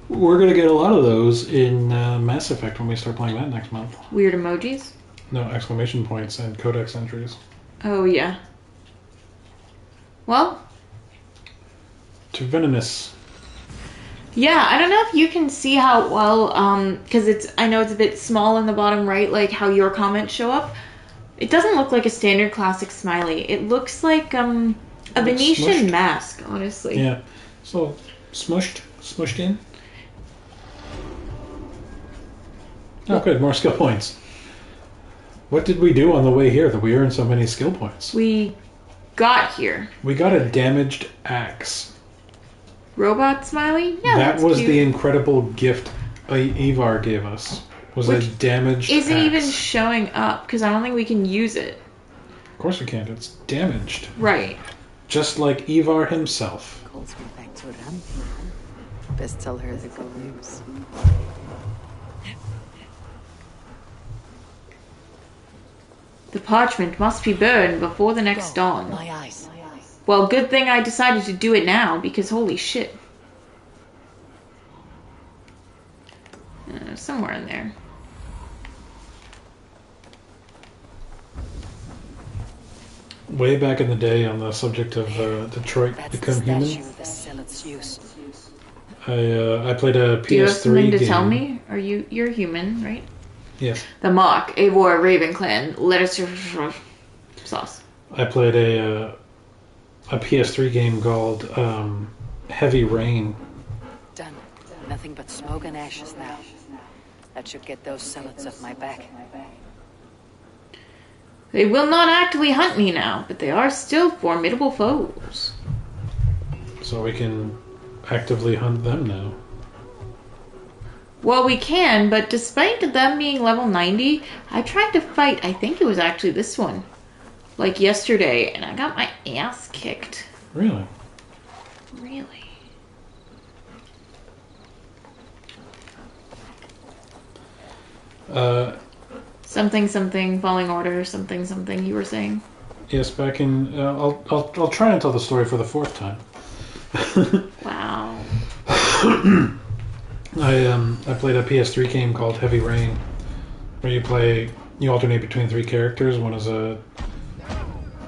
We're gonna get a lot of those in Mass Effect when we start playing that next month. Weird emojis? No, exclamation points and codex entries. Oh, yeah. Well, To Venenis. yeah, I don't know if you can see how well, because I know it's a bit small in the bottom right, like how your comments show up. It doesn't look like a standard classic smiley. It looks like a Venetian smushed. mask, honestly. Yeah. So smushed in. Oh, good. More skill points. What did we do on the way here that we earned so many skill points? We got here. We got a damaged axe. Robot smiley? Yeah, That that's was cute. the incredible gift Ivar gave us. Was a Which damaged Isn't axe. even showing up, because I don't think we can use it. Of course we can't. It's damaged. Right. Just like Ivar himself. Calls me back to run. Best tell her the good news. The parchment must be burned before the next dawn. My eyes. Well, good thing I decided to do it now, because holy shit. Somewhere in there. Way back in the day, on the subject of Detroit That's Become the statue Human, the zealots use. I played a PS3 Do you have something to game. tell me? You're human, right? Yes. The Mock, Eivor, Raven Clan, lettuce sauce. I played a PS3 game called Heavy Rain. Done. Nothing but smoke and ashes now. That should get those zealots off my back. They will not actively hunt me now, but they are still formidable foes. So we can actively hunt them now. Well, we can, but despite them being level 90, I tried to fight, I think it was actually this one, like yesterday, and I got my ass kicked. Really? Really? Something, something, Falling Order, something, something, you were saying? Yes, back in... I'll try and tell the story for the 4th time. Wow. I played a PS3 game called Heavy Rain, where you alternate between 3 characters. One is a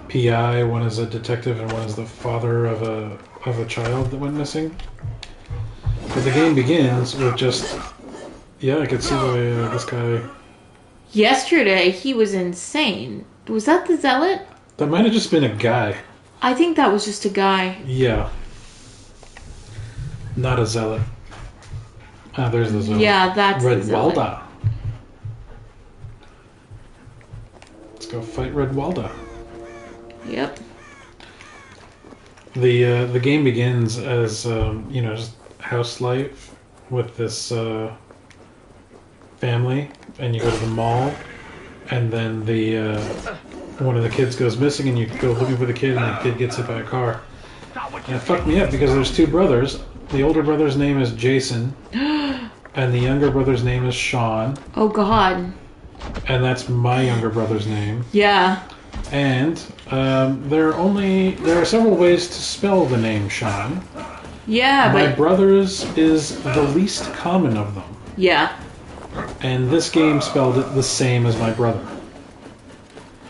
PI, one is a detective, and one is the father of a child that went missing. But the game begins with just... Yeah, I could see why this guy... Yesterday, he was insane. Was that the Zealot? That might have just been a guy. I think that was just a guy. Yeah. Not a Zealot. Ah, there's the Zealot. Yeah, that's Red the Zealot. Walda. Let's go fight Red Walda. Yep. The game begins as just house life with this family, and you go to the mall, and then one of the kids goes missing, and you go looking for the kid, and the kid gets hit by a car. And it fucked me up because there's 2 brothers. The older brother's name is Jason, and the younger brother's name is Sean. Oh God. And that's my younger brother's name. Yeah. And there are several ways to spell the name Sean. Yeah, My but... brother's is the least common of them. Yeah. And this game spelled it the same as my brother.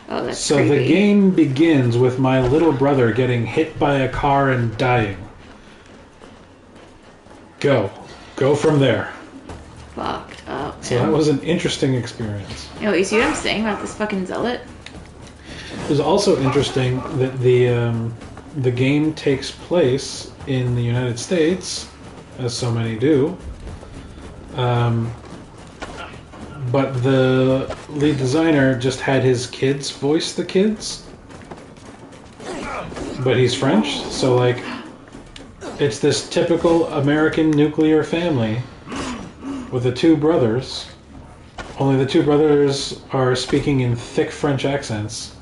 Oh, that's So creepy. the game begins with my little brother getting hit by a car and dying. Go from there. Fucked up. So that was an interesting experience. Yo, you see what I'm saying about this fucking Zealot? It was also interesting that the game takes place in the United States, as so many do. But the lead designer just had his kids voice the kids. But he's French, so like, it's this typical American nuclear family with the 2 brothers. Only the 2 brothers are speaking in thick French accents.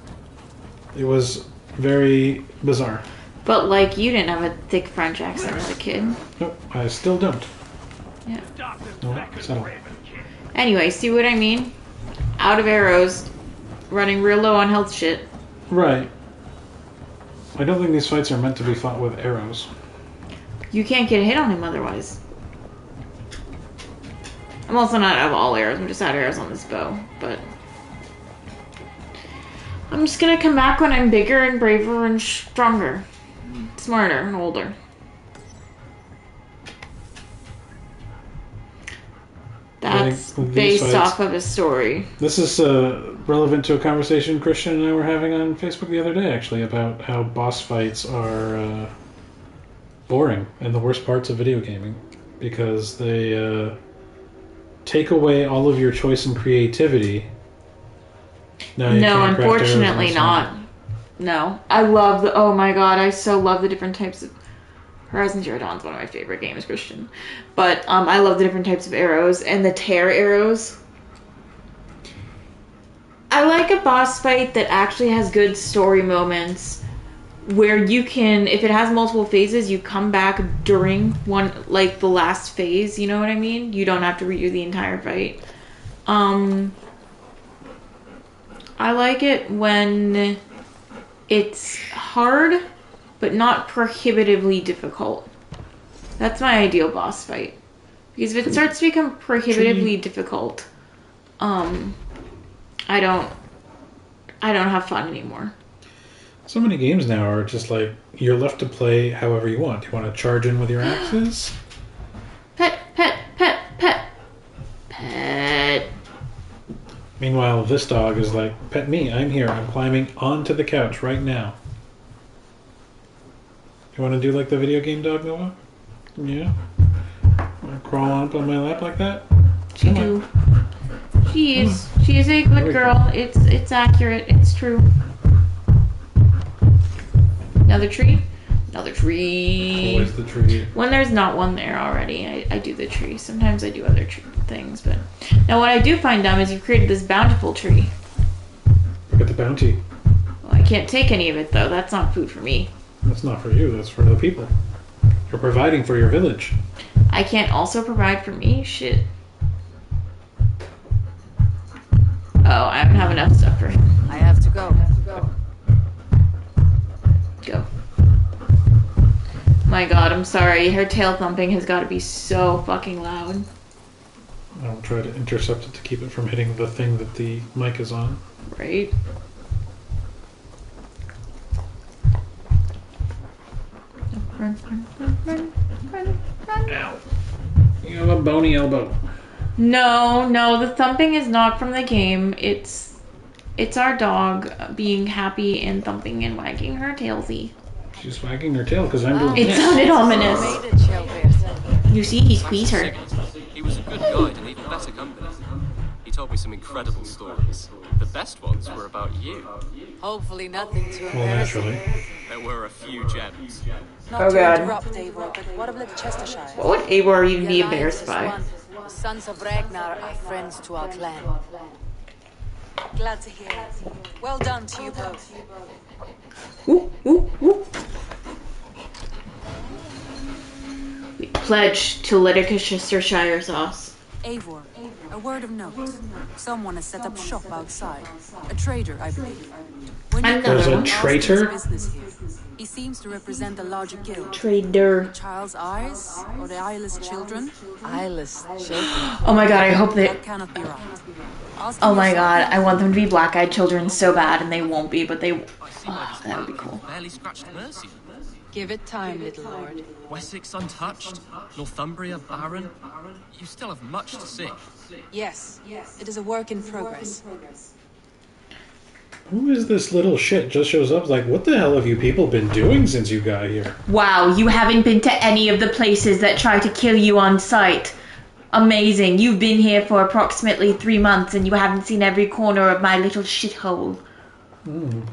It was very bizarre. But like, you didn't have a thick French accent as a kid. Nope, I still don't. Yeah. No, settle. Anyway, see what I mean? Out of arrows, running real low on health shit. Right. I don't think these fights are meant to be fought with arrows. You can't get a hit on him otherwise. I'm also not out of all arrows, I'm just out of arrows on this bow, but... I'm just gonna come back when I'm bigger and braver and stronger. Smarter and older. That's based off of a story. This is relevant to a conversation Christian and I were having on Facebook the other day, actually, about how boss fights are boring and the worst parts of video gaming because they take away all of your choice and creativity. No, unfortunately not. No. I love the... Oh my god, I so love the different types of... Horizon Zero Dawn is one of my favorite games, Christian. But I love the different types of arrows and the tear arrows. I like a boss fight that actually has good story moments where you can, if it has multiple phases, you come back during one, like the last phase, you know what I mean? You don't have to redo the entire fight. I like it when it's hard, but not prohibitively difficult. That's my ideal boss fight. Because if it starts to become prohibitively difficult, I don't have fun anymore. So many games now are just like, you're left to play however you want. You want to charge in with your axes? Pet, pet, pet, pet. Pet. Meanwhile, this dog is like, pet me, I'm here. I'm climbing onto the couch right now. You want to do like the video game dog, Noah? Yeah? Want to crawl up on my lap like that? She do. She is. She is a good girl. It's accurate. It's true. Another tree? Another tree. Always the tree. When there's not one there already, I do the tree. Sometimes I do other things, but... Now what I do find dumb is you've created this bountiful tree. Look at the bounty. Well, I can't take any of it, though. That's not food for me. That's not for you. That's for the people. You're providing for your village. I can't also provide for me? Shit. Oh, I don't have enough stuff for him. I have to go. Go. My god, I'm sorry. Her tail thumping has got to be so fucking loud. I'll try to intercept it to keep it from hitting the thing that the mic is on. Right? Run, run, run, run, run, run. Ow. You have a bony elbow. No, the thumping is not from the game. It's our dog being happy and thumping and wagging her tailsy. She's wagging her tail because I'm doing It this. sounded ominous. Made it, Shelby. You see, he squeezed her. He was a good guide and even better company. He told me some incredible stories. The best ones were about you. Hopefully nothing too Well, embarrassing. naturally. There were a few gems. Not Oh, to God. interrupt, Eivor, but what of Little Chestershire? What would Eivor even The be alliance embarrassed is by? one. The sons of Ragnar are friends to our clan. Glad to hear it. Well done to you both. Ooh, ooh, ooh. We pledge to Leicestershire sauce. Eivor, a word of note. Someone has set up shop outside. A trader, I believe. When you Another There's a one. traitor? business here. He seems to represent a larger guild. Trader. Child's eyes? Or the eyeless children? Eyeless children? Oh my god, I hope they... That cannot be right. Ask Oh him my yourself. god, I want them to be black-eyed children so bad, and they won't be, but they... Oh, that would be cool. Barely scratched Mercia. Give it time, little lord. Wessex untouched. Northumbria barren. You still have much to see. Yes, it is a work in progress. Who is this little shit? Just shows up like, what the hell have you people been doing since you got here? Wow, you haven't been to any of the places that try to kill you on sight. Amazing. You've been here for approximately 3 months and you haven't seen every corner of my little shithole.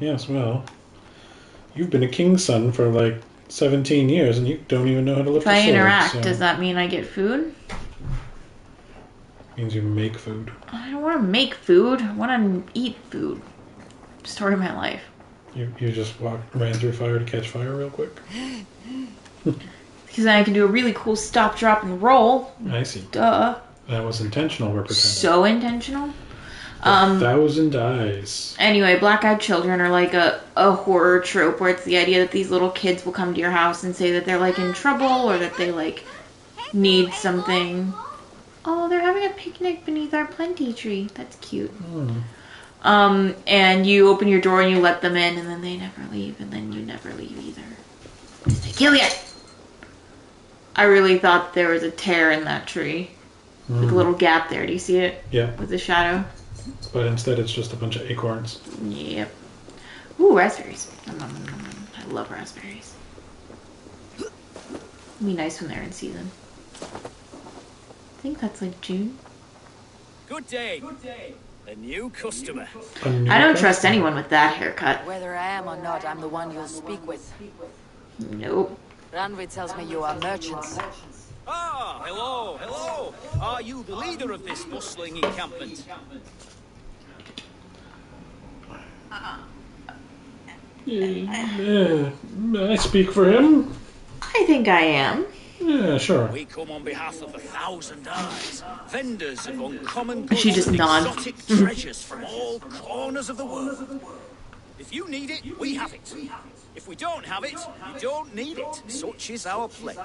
Yes, well, you've been a king's son for like 17 years and you don't even know how to lift If I a sword. interact, So does that mean I get food? means you make food. I don't want to make food. I want to eat food. Story of my life. You just ran through fire to catch fire real quick. Because then I can do a really cool stop, drop, and roll. I see. Duh. That was intentional. We're pretending. So intentional. 1,000 eyes. Anyway, black-eyed children are like a horror trope where it's the idea that these little kids will come to your house and say that they're like in trouble or that they like need something. Oh, they're having a picnic beneath our plenty tree. That's cute. And you open your door and you let them in and then they never leave and then you never leave either. Because they kill you! I really thought there was a tear in that tree. With a little gap there. Do you see it? Yeah, With the shadow? but instead it's just a bunch of acorns. Yep. Ooh, raspberries. I love raspberries. It'd be nice when they're in season. I think that's like June. Good day. A new customer. A new I don't customer. trust anyone with that haircut. Whether I am or not, I'm the one you'll speak with. Nope. Ranvi tells me you are merchants. Ah, hello. Are you the leader of this bustling encampment? I speak for him. I think I am. Yeah, sure. We come on behalf of the 1,000 Eyes, vendors of uncommon goods She just and nods. exotic treasures from all corners of the world. If you need it, we have it. If we don't have it, you don't need it. Such is our pledge.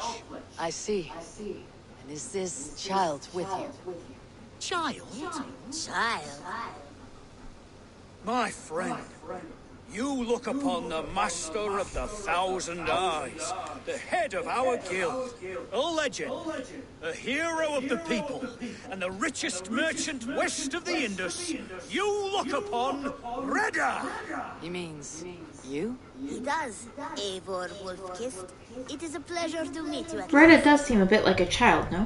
I see. And is this child with you? Child? Child. My friend, you look upon the master of the 1,000 Eyes, the head of our guild, a legend, a hero of the people, and the richest merchant west of the Indus. You look upon Reda! He means you? He does, Eivor Wolfkist. It is a pleasure to meet you at Retta does seem a bit like a child, no?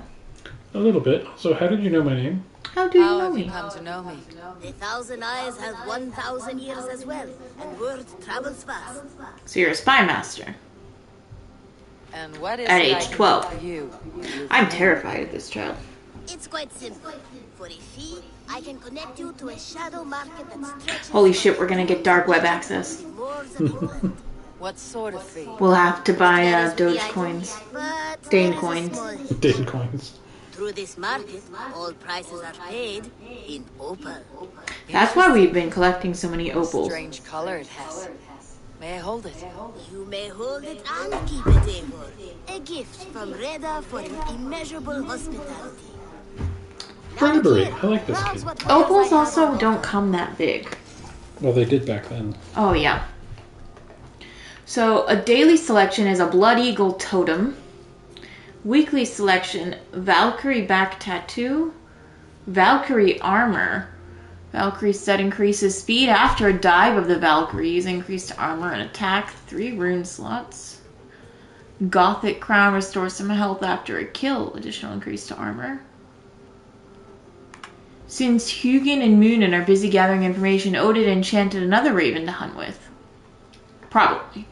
A little bit. So how did you know my name? How do you How know have you me? come to know me? The 1,000 Eyes has 1,000 years as well, and word travels fast. So you're a spy master. And what is At it I age can 12. do for you? I'm terrified of this child. It's quite simple. For a fee, I can connect you to a shadow market that stretches... Holy shit, we're gonna get dark web access. more than England. What sort of fee? We'll have to buy That is the Doge item, coins. but Dane there is a coins. small hitch. Dane coins. Through this market, all prices are paid in opal. That's why we've been collecting so many opals. Strange color it has. May I hold it? You may hold it and keep it, Eivor. A gift from Reda for your immeasurable hospitality. Bribery. I like this kid. Opals also don't come that big. Well, they did back then. Oh, yeah. So, a daily selection is a Blood Eagle totem. Weekly selection, Valkyrie back tattoo. Valkyrie armor. Valkyrie set increases speed after a dive of the Valkyries. Increased armor and attack. 3 rune slots. Gothic crown restores some health after a kill. Additional increase to armor. Since Hugin and Moonin are busy gathering information, Odin enchanted another raven to hunt with. Probably.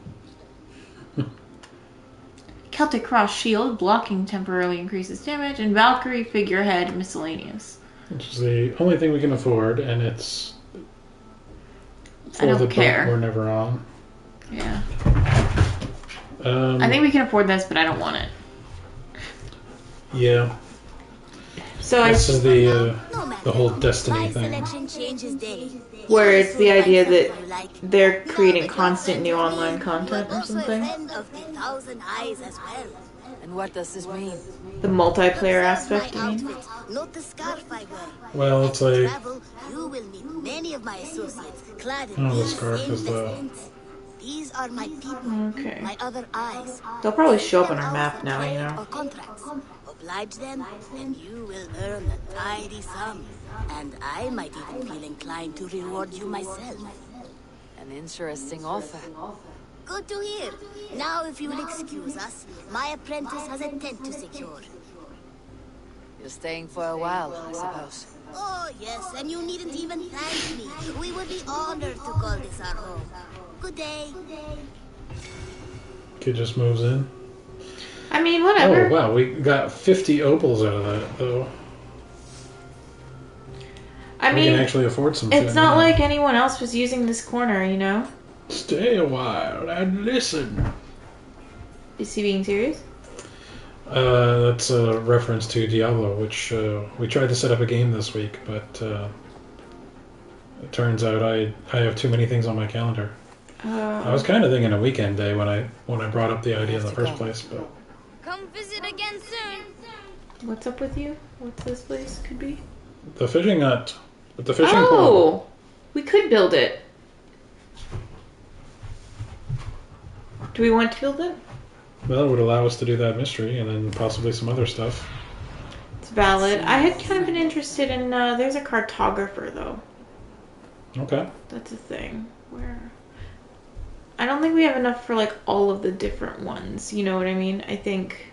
Celtic Cross Shield, blocking temporarily increases damage, and Valkyrie figurehead, miscellaneous. Which is the only thing we can afford, and it's for I don't the care. boat we're never on. Yeah. I think we can afford this, but I don't want it. Yeah. So this is the whole Destiny thing. Where it's the idea that they're creating constant new online content or something. And what does this mean? The multiplayer aspect, you mean? Well, it's like... You will meet many of my associates clad in the scarf is the... These are my people, okay. my other eyes. They'll probably show up on our map now, you know. Oblige them, and you will earn a tidy sum. And I might even feel inclined to reward you myself. An interesting offer. Good to hear. Now, if you will excuse us, my apprentice has a tent to secure. You're staying for a while, I suppose. Oh, yes, and you needn't even thank me. We would be honored to call this our home. Good day. Kid just moves in. I mean, whatever. Oh, wow, we got 50 opals out of that, though. I mean, we can actually afford some it's shit not now. like anyone else was using this corner, you know? Stay a while and listen. Is he being serious? That's a reference to Diablo, which we tried to set up a game this week, but it turns out I have too many things on my calendar. I was kind of thinking a weekend day when I brought up the idea in the first place, but... Come visit again soon. What's up with you? What's this place could be? The fishing hut. With the fishing pole. pole. We could build it. Do we want to build it? Well, it would allow us to do that mystery and then possibly some other stuff. It's valid. I had kind of been interested in, there's a cartographer, though. Okay. That's a thing. Where? I don't think we have enough for, like, all of the different ones. You know what I mean? I think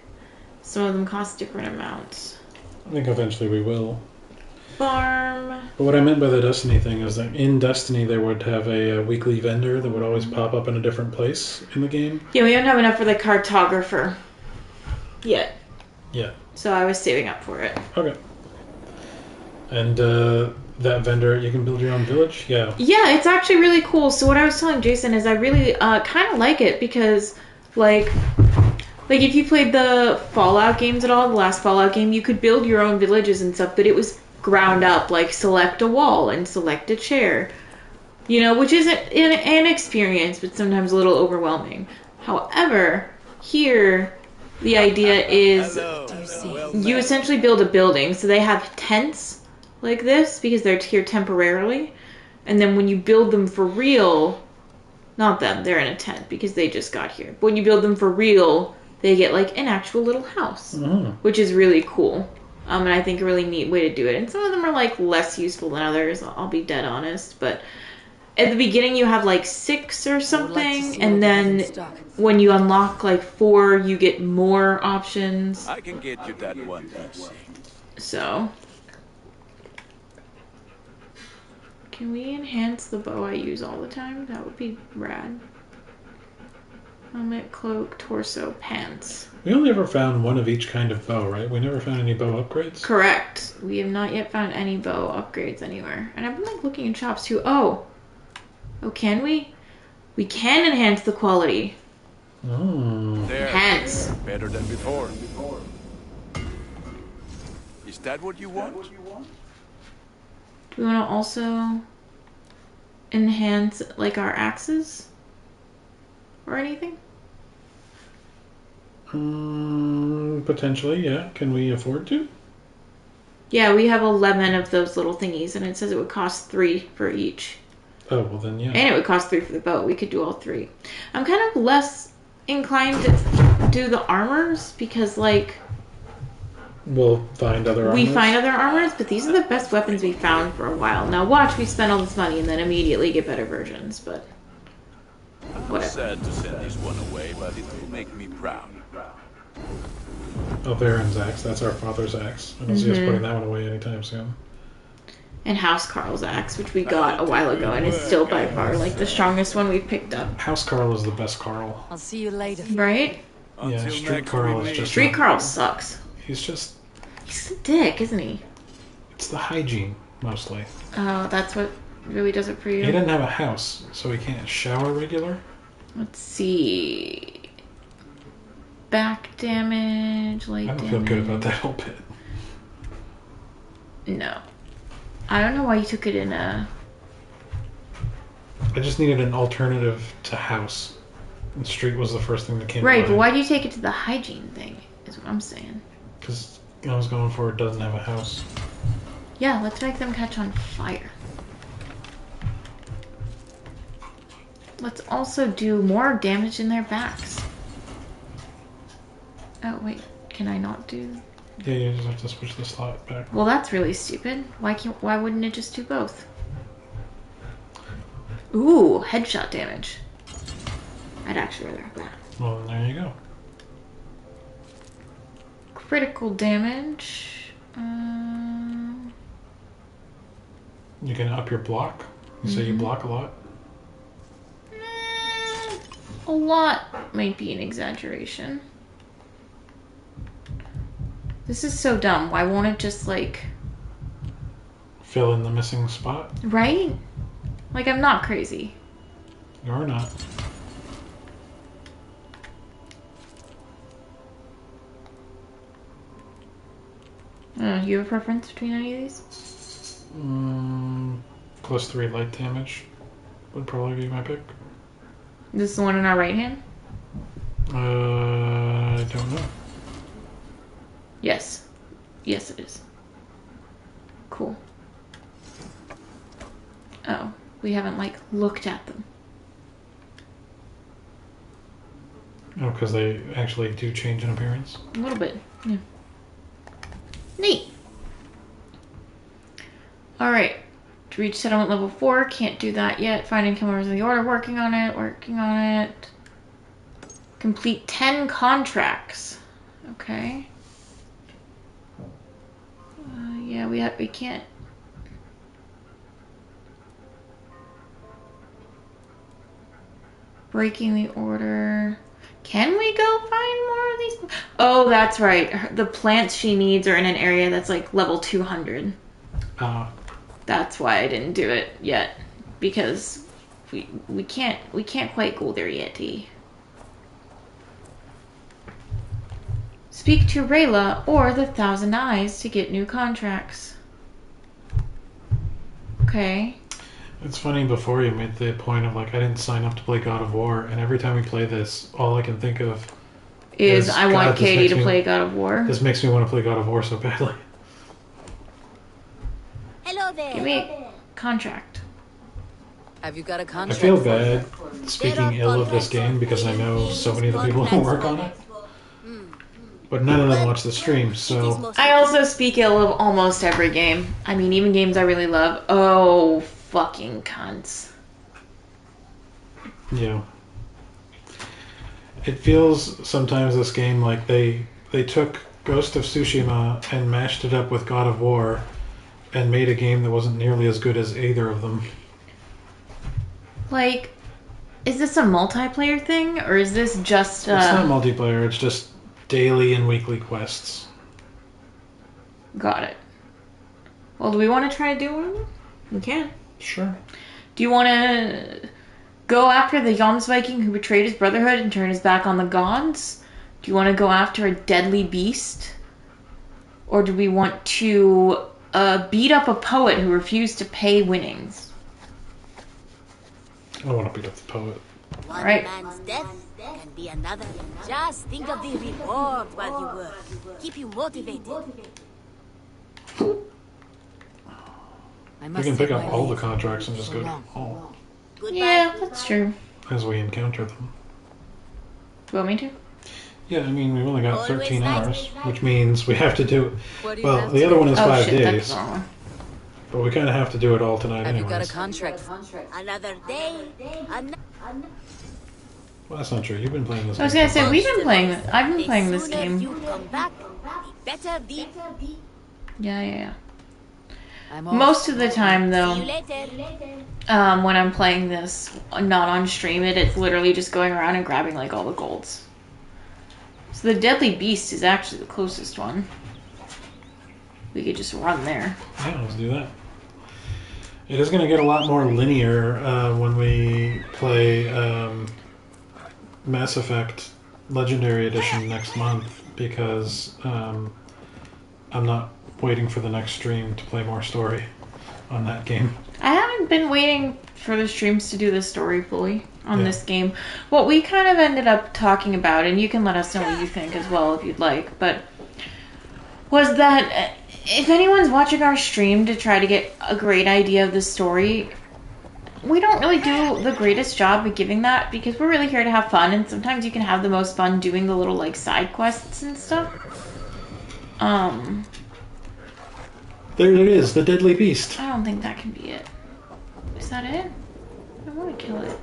some of them cost different amounts. I think eventually we will. Farm. But what I meant by the Destiny thing is that in Destiny they would have a weekly vendor that would always pop up in a different place in the game. Yeah, we don't have enough for the cartographer yet. Yeah. So I was saving up for it. Okay. And that vendor, you can build your own village? Yeah. Yeah, it's actually really cool. So what I was telling Jason is I really kind of like it because, like if you played the Fallout games at all, the last Fallout game, you could build your own villages and stuff, but it was ground up, like select a wall and select a chair. You know, which isn't an experience, but sometimes a little overwhelming. However, here, the idea is you essentially build a building. So they have tents like this because they're here temporarily. And then when you build them for real, not them, they're in a tent because they just got here. But when you build them for real, they get like an actual little house, which is really cool. And I think a really neat way to do it. And some of them are like less useful than others, I'll be dead honest. But at the beginning you have like 6 or something, and then when you unlock like 4, you get more options. I can get you that one piece. So, can we enhance the bow I use all the time? That would be rad. Helmet, cloak, torso, pants. We only ever found one of each kind of bow, right? We never found any bow upgrades? Correct. We have not yet found any bow upgrades anywhere. And I've been like looking in shops too. Oh, can we? We can enhance the quality. Oh. There. Enhance. Better than before. Is that what you want? Do we want to also enhance, like, our axes? Or anything? Potentially, yeah. Can we afford to? Yeah, we have 11 of those little thingies, and it says it would cost 3 for each. Oh, well then, yeah. And it would cost 3 for the bow. We could do all 3. I'm kind of less inclined to do the armors, because, like... We'll find other armors. We find other armors, but these are the best weapons we found for a while. Now watch, we spend all this money and then immediately get better versions, but... whatever. Sad to send this one away, but it will make me proud. Oh, Varen's axe. That's our father's axe. I don't see us putting that one away anytime soon. And House Carl's axe, which we got a while ago, and is still by far, like, the strongest one we've picked up. House Carl is the best Carl. I'll see you later. Right? Yeah, Street Carl is just... Street Carl sucks. He's just... He's a dick, isn't he? It's the hygiene, mostly. Oh, that's what really does it for you? He didn't have a house, so he can't shower regular. Let's see... Back damage, light damage. I don't feel good about that whole bit. No. I don't know why you took it in a... I just needed an alternative to house. And street was the first thing that came Right, to but mind. why do you take it to the hygiene thing, is what I'm saying. Because I was going for it doesn't have a house. Yeah, let's make them catch on fire. Let's also do more damage in their backs. Oh, wait. Can I not do... Yeah, you just have to switch the slot back. Well, that's really stupid. Why wouldn't it just do both? Ooh, headshot damage. I'd actually rather have that. Well, there you go. Critical damage. You can up your block. You say you block a lot. A lot might be an exaggeration. This is so dumb. Why won't it just, like... Fill in the missing spot. Right? Like, I'm not crazy. You're not. You have a preference between any of these? Plus 3 light damage would probably be my pick. This is the one in our right hand? I don't know. Yes. Yes, it is. Cool. Oh, we haven't, like, looked at them. Oh, because they actually do change in appearance? A little bit, yeah. Neat. Alright. To reach settlement level 4, can't do that yet. Finding members of the order, working on it. Complete 10 contracts. Okay. Yeah, we can't. Breaking the order. Can we go find more of these? Oh, that's right. The plants she needs are in an area that's like level 200. That's why I didn't do it yet, because we can't quite go there yet. Speak to Rayla or the Thousand Eyes to get new contracts. Okay. It's funny, before you made the point of, like, I didn't sign up to play God of War, and every time we play this, all I can think of is I want Katie to play God of War. This makes me want to play God of War so badly. Hello there. Give me a contract. Have you got a I contract? feel bad speaking ill of this game because I know so many of the people who work on it. But none of them watch the stream, so... I also speak ill of almost every game. I mean, even games I really love. Oh, fucking cunts. Yeah. It feels sometimes, this game, like they took Ghost of Tsushima and mashed it up with God of War and made a game that wasn't nearly as good as either of them. Like, is this a multiplayer thing, or is this just... It's not multiplayer, it's just daily and weekly quests. Got it. Well, do we want to try to do one of them? We can. Sure. Do you want to go after the Jomsviking who betrayed his brotherhood and turn his back on the gods? Do you want to go after a deadly beast? Or do we want to beat up a poet who refused to pay winnings? I want to beat up the poet. One Right. man's death can be another. Just think of the reward while you work. Keep you motivated. I We must can pick take up my all the leave. contracts and just So go to long. all Goodbye. Yeah, that's true. as we encounter them. You want me to? Yeah, I mean, we've only got Always 13 nice. hours, which means we have to do What do you well, have the to other do? one is Oh 5 shit, that's days, the wrong one. but we kind of have to do it all tonight Have you got a anyways. contract? Another day. Well, that's not true. You've been playing this I was game gonna for say, months. I've been playing this The sooner game. you come back, the better the. Yeah. I'm off. Most of the time, See though, you later. when I'm playing this, not on stream, it's literally just going around and grabbing like all the golds. So the Deadly Beast is actually the closest one. We could just run there. Yeah, let's do that. It is going to get a lot more linear when we play Mass Effect Legendary Edition next month because I'm not waiting for the next stream to play more story on that game. I haven't been waiting for the streams to do the story fully on Yeah. this game. What we kind of ended up talking about, and you can let us know what you think as well if you'd like, but was that if anyone's watching our stream to try to get a great idea of the story, we don't really do the greatest job at giving that because we're really here to have fun, and sometimes you can have the most fun doing the little like side quests and stuff. There it is, the Deadly Beast. I don't think that can be it. Is that it? I want to kill it.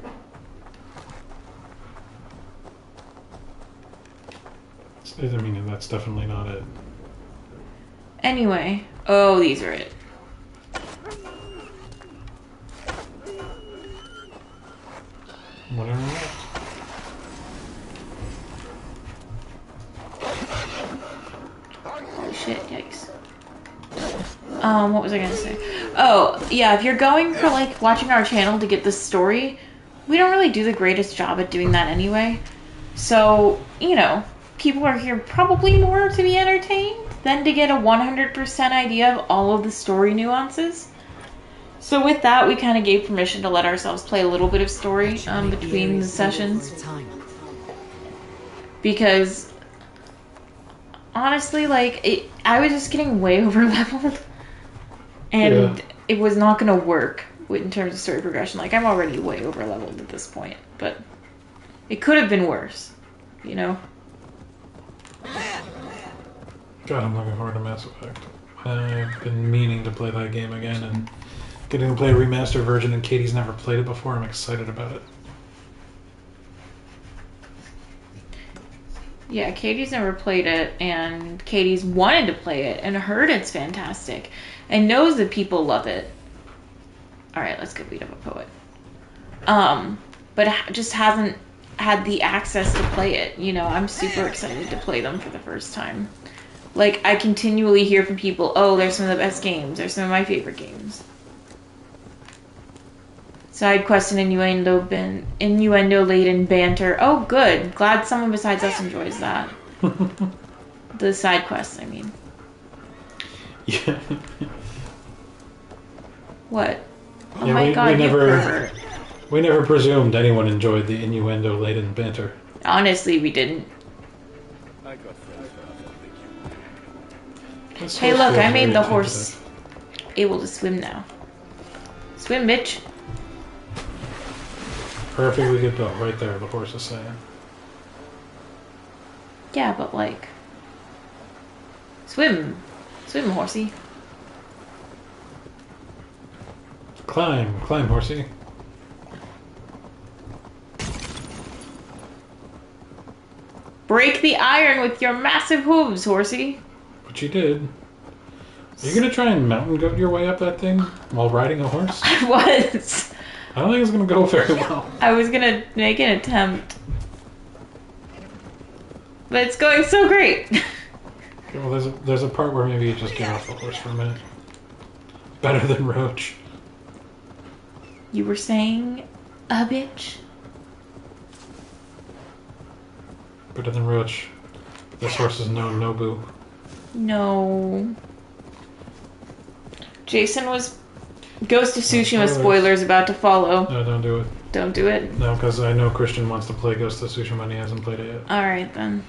I mean, that's definitely not it. Anyway, oh, these are it. Whatever it is. Holy shit, yikes. What was I gonna say? Oh, yeah, if you're going for, like, watching our channel to get the story, we don't really do the greatest job at doing that anyway. So, you know, people are here probably more to be entertained than to get a 100% idea of all of the story nuances. So with that, we kind of gave permission to let ourselves play a little bit of story between the sessions. Because, honestly, like, I was just getting way over leveled. And it was not going to work in terms of story progression. Like, I'm already way over leveled at this point. But it could have been worse, you know? God, I'm looking forward to Mass Effect. I've been meaning to play that game again and getting to play a remastered version, and Katie's never played it before. I'm excited about it. Yeah, Katie's never played it, and Katie's wanted to play it, and heard it's fantastic, and knows that people love it. Alright, let's go beat up a poet. But just hasn't had the access to play it. You know, I'm super excited to play them for the first time. Like, I continually hear from people, oh, they're some of the best games, they're some of my favorite games. Side quest and innuendo-laden banter. Oh, good. Glad someone besides us enjoys that. The side quests, I mean. Yeah. What? Oh Yeah, my god, you pervert. we never presumed anyone enjoyed the innuendo-laden banter. Honestly, we didn't. This Hey, horse look, feels I made very the horse tentative. able to swim now. Swim, bitch. Perfectly good built, right there, the horse is saying. Yeah, but like... Swim. Swim, horsey. Climb, climb, horsey. Break the iron with your massive hooves, horsey. But you did. Are you gonna try and mountain goat your way up that thing while riding a horse? I was. I don't think it's gonna go very well. I was gonna make an attempt. But it's going so great. Okay, well, there's a part where maybe you just get off the horse for a minute. Better than Roach. You were saying a bitch? Better than Roach. This horse is no Nobu. No. Jason was... Ghost of Tsushima spoilers about to follow. No, don't do it. Don't do it? No, because I know Christian wants to play Ghost of Tsushima and he hasn't played it yet. Alright, then.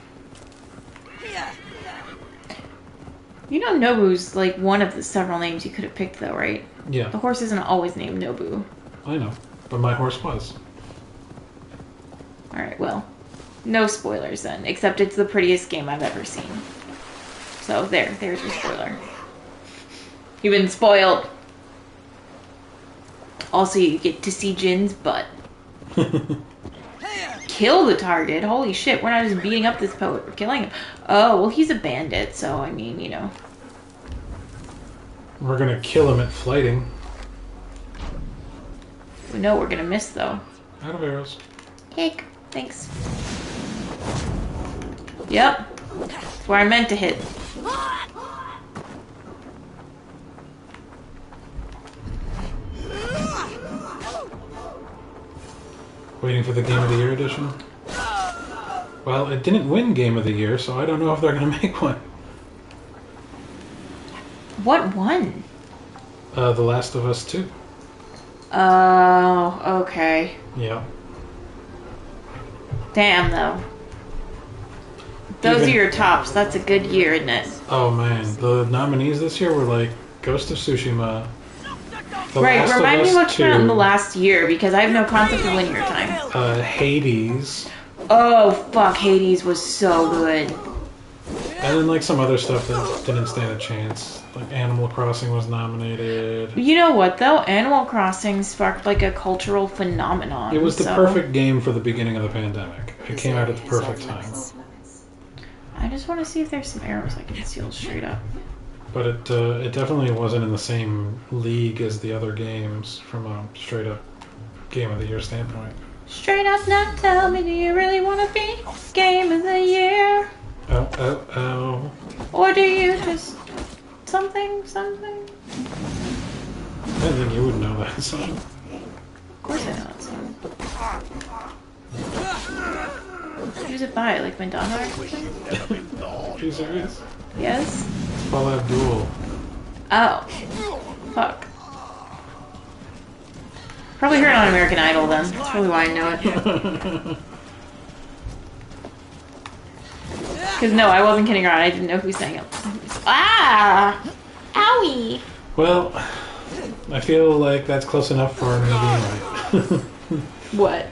You know Nobu's, like, one of the several names you could have picked, though, right? Yeah. The horse isn't always named Nobu. I know. But my horse was. Alright, well. No spoilers, then. Except it's the prettiest game I've ever seen. So, there's your spoiler. You've been spoiled. Also, you get to see Jin's butt. Kill the target. Holy shit, we're not just beating up this poet, we're killing him. Oh, well, he's a bandit, so, I mean, you know. We're gonna kill him at flighting. We know we're gonna miss, though. Out of arrows. Cake. Thanks. Yep. That's where I meant to hit. Waiting for the Game of the Year edition? Well, it didn't win Game of the Year, so I don't know if they're going to make one. What won? The Last of Us 2. Oh, okay. Yeah. Damn, though. Those are your tops. That's a good year, isn't it? Oh, man. The nominees this year were like Ghost of Tsushima. Right, remind me what came out in the last year, because I have no concept of linear time. Hades. Oh, fuck, Hades was so good. And then, like, some other stuff that didn't stand a chance. Like, Animal Crossing was nominated. You know what, though? Animal Crossing sparked, like, a cultural phenomenon. It was the perfect game for the beginning of the pandemic. It came out at the perfect time. I just want to see if there's some arrows I can steal straight up. But it definitely wasn't in the same league as the other games from a straight up Game of the Year standpoint. Straight up, not tell me, do you really want to be Game of the Year? Oh, oh, oh. Or do you just something? I didn't think you would know that song. Of course I know that song. Who's it by? Like Madonna or something? Are you serious? Yes? Fallout Duel. Oh. Fuck. Probably heard it on American Idol then. That's probably why I know it. Because no, I wasn't kidding around. I didn't know who sang it. Ah! Owie! Well, I feel like that's close enough for me being right. What?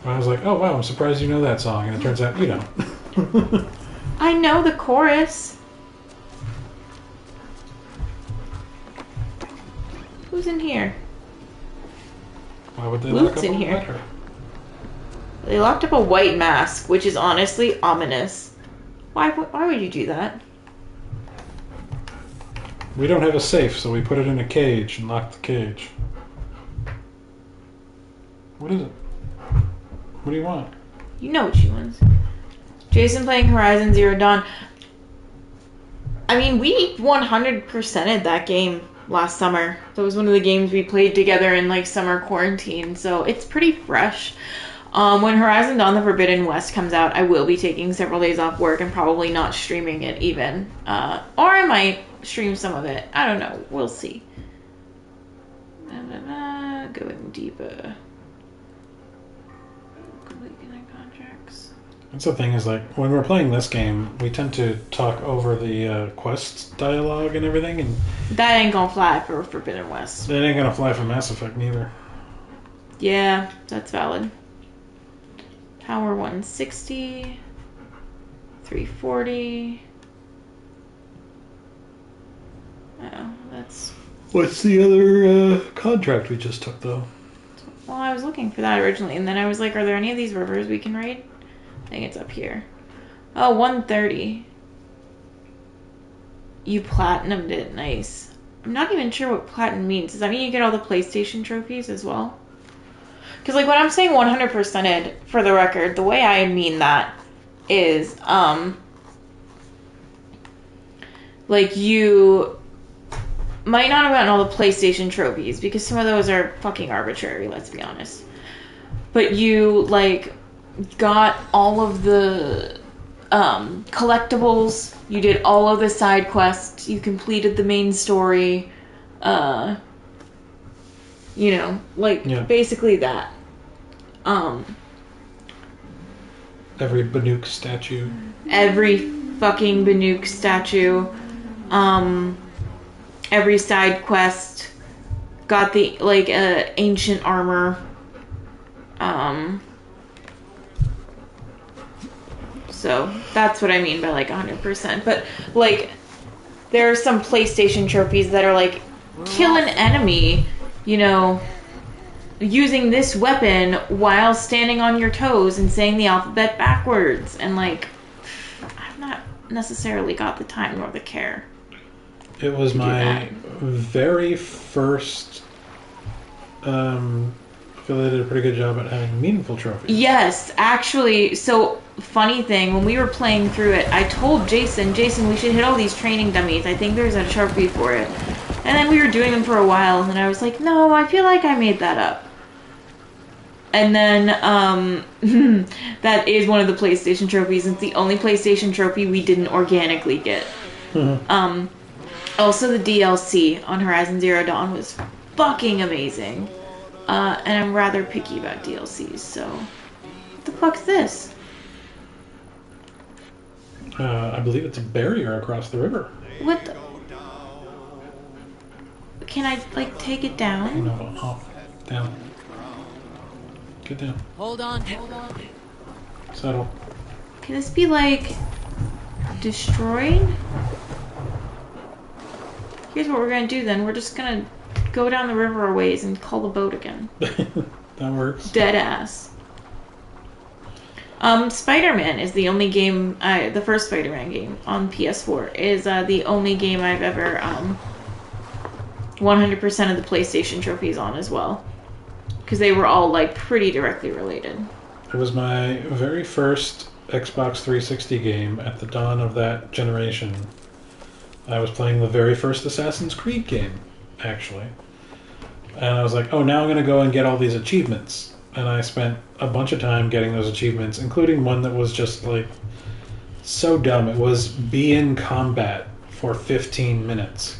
I was like, oh wow, I'm surprised you know that song, and it turns out you don't. I know the chorus. Who's in here? Why would they lock Loot's up in a here. letter? They locked up a white mask, which is honestly ominous. Why would you do that? We don't have a safe, so we put it in a cage and locked the cage. What is it? What do you want? You know what she wants. Jason playing Horizon Zero Dawn. I mean, we 100%ed that game last summer. That was one of the games we played together in like summer quarantine, so it's pretty fresh. When Horizon Dawn the Forbidden West comes out, I will be taking several days off work and probably not streaming it even. Or I might stream some of it. I don't know. We'll see. Going deeper. Completing contracts. That's the thing is, like, when we're playing this game, we tend to talk over the quest dialogue and everything, and That ain't gonna fly for Forbidden West. it ain't gonna fly for Mass Effect neither. Yeah, that's valid. Power 160, 340. Oh, that's... What's the other contract we just took, though? Well, I was looking for that originally, and then I was like, are there any of these rivers we can raid? I think it's up here. Oh, 130. You platinumed it. Nice. I'm not even sure what platinum means. Does that mean you get all the PlayStation trophies as well? Because, like, when I'm saying 100%ed, for the record, the way I mean that is, like, you might not have gotten all the PlayStation trophies, because some of those are fucking arbitrary, let's be honest. But you, like, got all of the collectibles. You did all of the side quests. You completed the main story. You know, like basically that. Every Banuk statue. Every fucking Banuk statue. Every side quest. Got the like ancient armor. So that's what I mean by like 100%. But like, there are some PlayStation trophies that are like, kill an enemy, you know, using this weapon while standing on your toes and saying the alphabet backwards. And like, I've not necessarily got the time nor the care. It was my very first. I feel they did a pretty good job at having meaningful trophies. Yes, actually. So, funny thing, when we were playing through it, I told Jason, we should hit all these training dummies. I think there's a trophy for it. And then we were doing them for a while, and I was like, no, I feel like I made that up. And then, that is one of the PlayStation trophies. It's the only PlayStation trophy we didn't organically get. Also, the DLC on Horizon Zero Dawn was fucking amazing. And I'm rather picky about DLCs, so... What the fuck's this? I believe it's a barrier across the river. What the... Can I, like, take it down? No, off. Down. Get down. Hold on. Settle. Can this be, like, destroyed? Here's what we're gonna do then. We're just gonna go down the river a ways and call the boat again. That works. Dead ass. Spider-Man is the only game, the first Spider-Man game on PS4 is the only game I've ever 100% of the PlayStation trophies on as well. Because they were all like pretty directly related. It was my very first Xbox 360 game at the dawn of that generation. I was playing the very first Assassin's Creed game, actually. And I was like, oh, now I'm going to go and get all these achievements. And I spent a bunch of time getting those achievements, including one that was just, like, so dumb. It was be in combat for 15 minutes.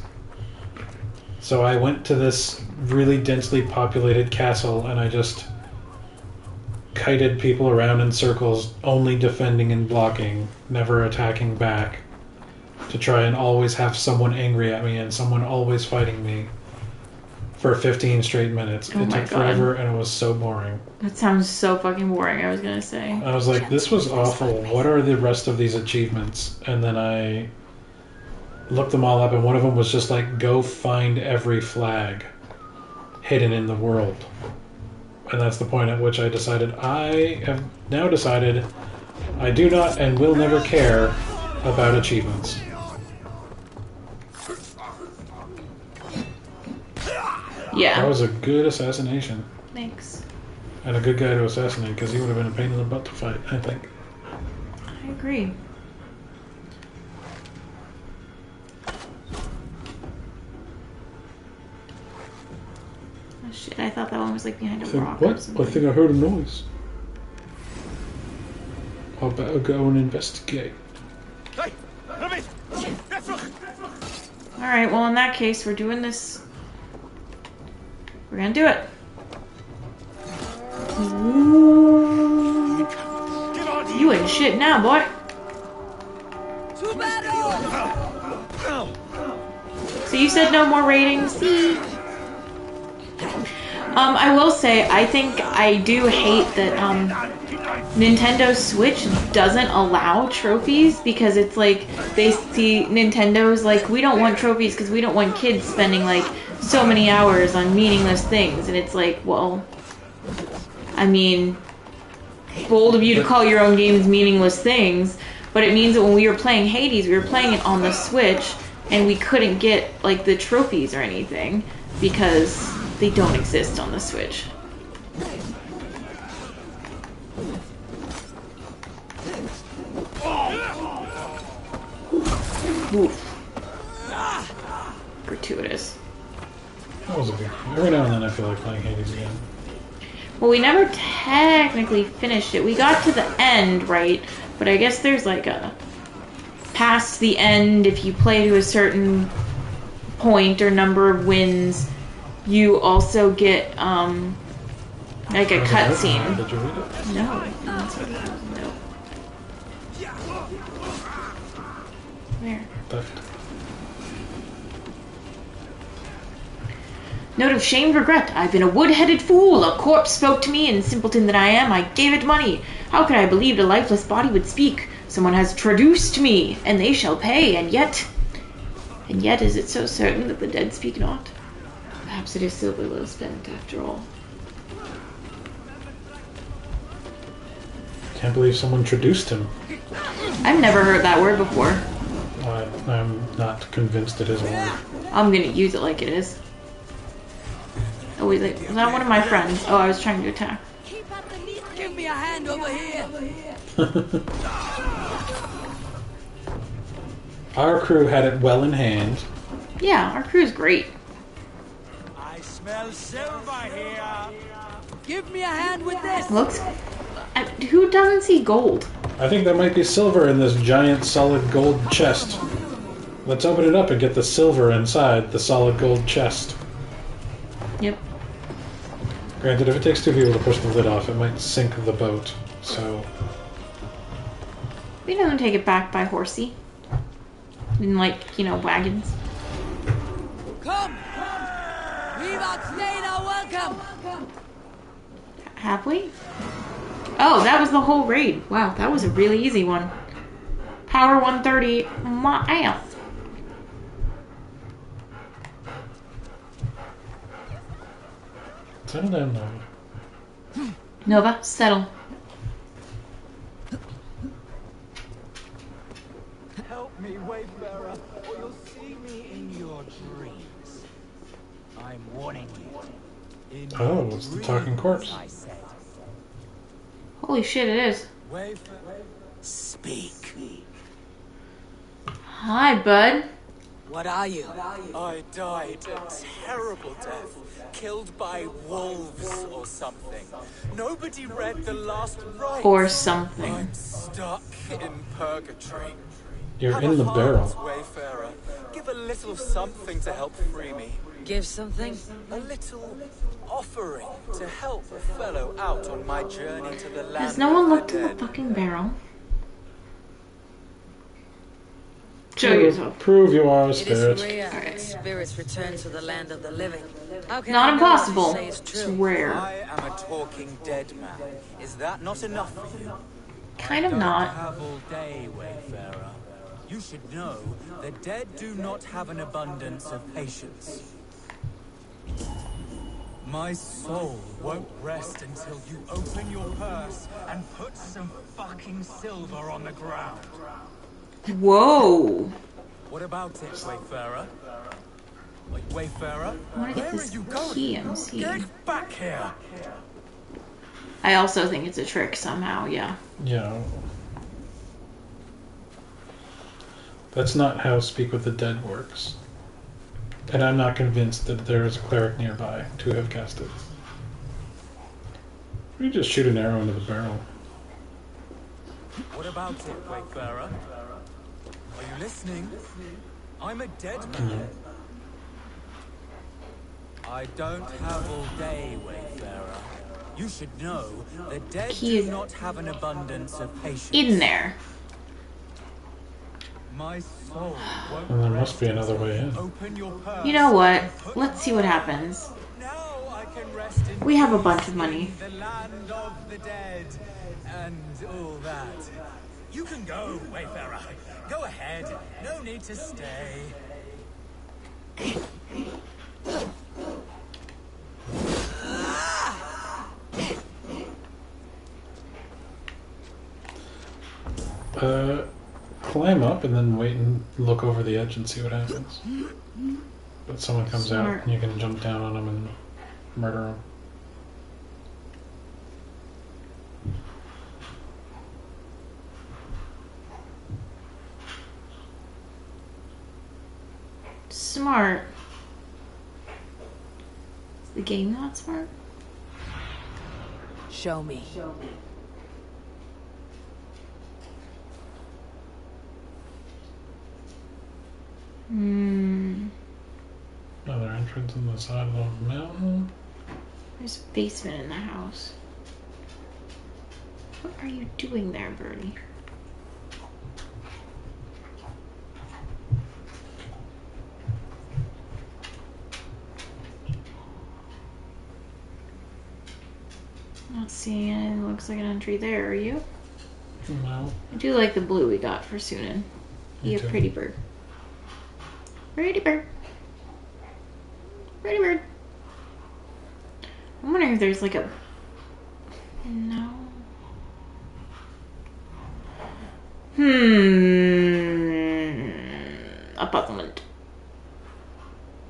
So I went to this really densely populated castle, and I just kited people around in circles, only defending and blocking, never attacking back, to try and always have someone angry at me and someone always fighting me. For 15 straight minutes. It took forever, and it was so boring. That sounds so fucking boring, I was gonna say. I was like, this was awful. What are the rest of these achievements? And then I looked them all up, and one of them was just like, go find every flag hidden in the world. And that's the point at which I decided, I have now decided I do not and will never care about achievements. Yeah. That was a good assassination. Thanks. And a good guy to assassinate, because he would have been a pain in the butt to fight, I think. I agree. Oh shit, I thought that one was like behind a rock or something. I think I heard a noise. I better go and investigate. Alright, well in that case, we're doing this. We're gonna do it. Ooh. You ain't shit now, boy. So you said no more ratings? I will say, I think I do hate that Nintendo Switch doesn't allow trophies, because it's like they see Nintendo's like, we don't want trophies because we don't want kids spending like so many hours on meaningless things. And it's like, well, I mean, bold of you to call your own games meaningless things, but it means that when we were playing Hades, we were playing it on the Switch, and we couldn't get like the trophies or anything because they don't exist on the Switch. Oof. Gratuitous. That was a good one. Every now and then I feel like playing Hades again. Well, we never technically finished it. We got to the end, right? But I guess there's like a past the end, if you play to a certain point or number of wins, you also get like a cutscene. Did you read it? No. Where? Left. Note of shamed regret. I've been a wood-headed fool. A corpse spoke to me, and simpleton that I am, I gave it money. How could I believe a lifeless body would speak? Someone has traduced me, and they shall pay, and yet is it so certain that the dead speak not? Perhaps it is silver well spent, after all. Can't believe someone traduced him. I've never heard that word before. I'm not convinced it is a word. I'm gonna use it like it is. Oh wait, was that one of my friends? Oh, I was trying to attack. Give me a hand over here. Our crew had it well in hand. Yeah, our crew's great. I smell silver here. Give me a hand with this. Looks. Who doesn't see gold? I think there might be silver in this giant solid gold chest. Let's open it up and get the silver inside the solid gold chest. Yep. Granted, if it takes two people to push the lid off, it might sink the boat, so... We don't take it back by horsey. In, like, you know, wagons. Come! We've outstayed our welcome! Have we? Oh, that was the whole raid. Wow, that was a really easy one. Power 130. My ass. Settle down now. Nova, settle. Help me, Wayfarer, or you'll see me in your dreams. I'm warning you. In Oh, it's the talking corpse. I said. Holy shit, it is. Wayfarer, speak. Hi, bud. What are you? I died a terrible death. Killed by wolves or something. Nobody read the last rites. Or something. I'm stuck in purgatory. You're Have in a the heart, barrel. Wayfarer. Give a little something to help free me. Give something? A little offering to help a fellow out on my journey to the land. Has no one of looked the in the dead. fucking barrel? Show yourself. Prove you are a It spirit. is rare that spirits return to the land of the living. How can Not I know impossible. what you say is It's true? rare. I am a talking dead man. Is that not enough for you? Kind of Don't not. have all day, Wayfarer. You should know the dead do not have an abundance of patience. My soul won't rest until you open your purse and put some fucking silver on the ground. Whoa. What about it, Wayfarer? Wayfarer? I want to get Where this are you going? key, MC. Get back here! I also think it's a trick somehow, yeah. Yeah. That's not how Speak with the Dead works. And I'm not convinced that there is a cleric nearby to have cast it. You just shoot an arrow into the barrel. What about it, Wayfarer? Are you listening? I'm a dead man. I don't have all day, Wayfarer. You should know the dead He is do not have an abundance of patience. in there. My soul won't And there must be rest another way in. until open your purse You know what? and put Let's see what happens. Now I can rest in We have a peace bunch of money. in the land of the dead and all that. You can go, Wayfarer. Go ahead. No need to stay. Climb up and then wait and look over the edge and see what happens. But someone comes out Smart. and you can jump down on them and murder them. Smart. Is the game not smart? Show me. entrance on the side of the mountain. There's a basement in the house. What are you doing there, Birdie? Not seeing it. Looks like an entry there. Are you? No. I do like the blue we got for Sunan. He a pretty bird. Pretty bird. Pretty bird. I'm wondering if there's like a... No. A puzzlement.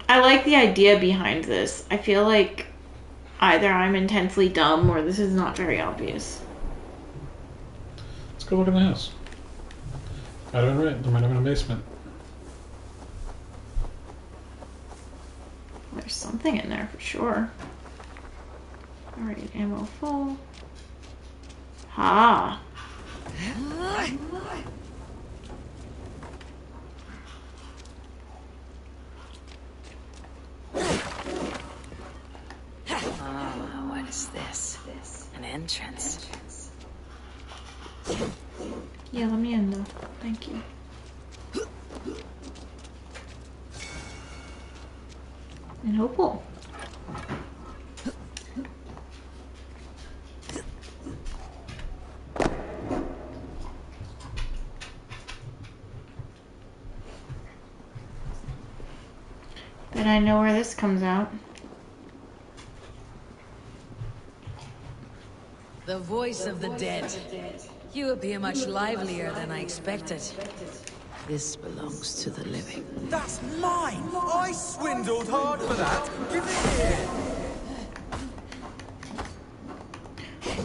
I like the idea behind this. I feel like either I'm intensely dumb or this is not very obvious. Let's go look in the house. I don't know. There might have been a basement. There's something in there for sure. Alright, ammo full. Ha! What is this? An entrance. Yeah, let me in though. Thank you. And hopeful. Then I know where this comes out. The voice of the dead. You appear much livelier than I expected. This belongs to the living. That's mine! I swindled hard for that. Give it here.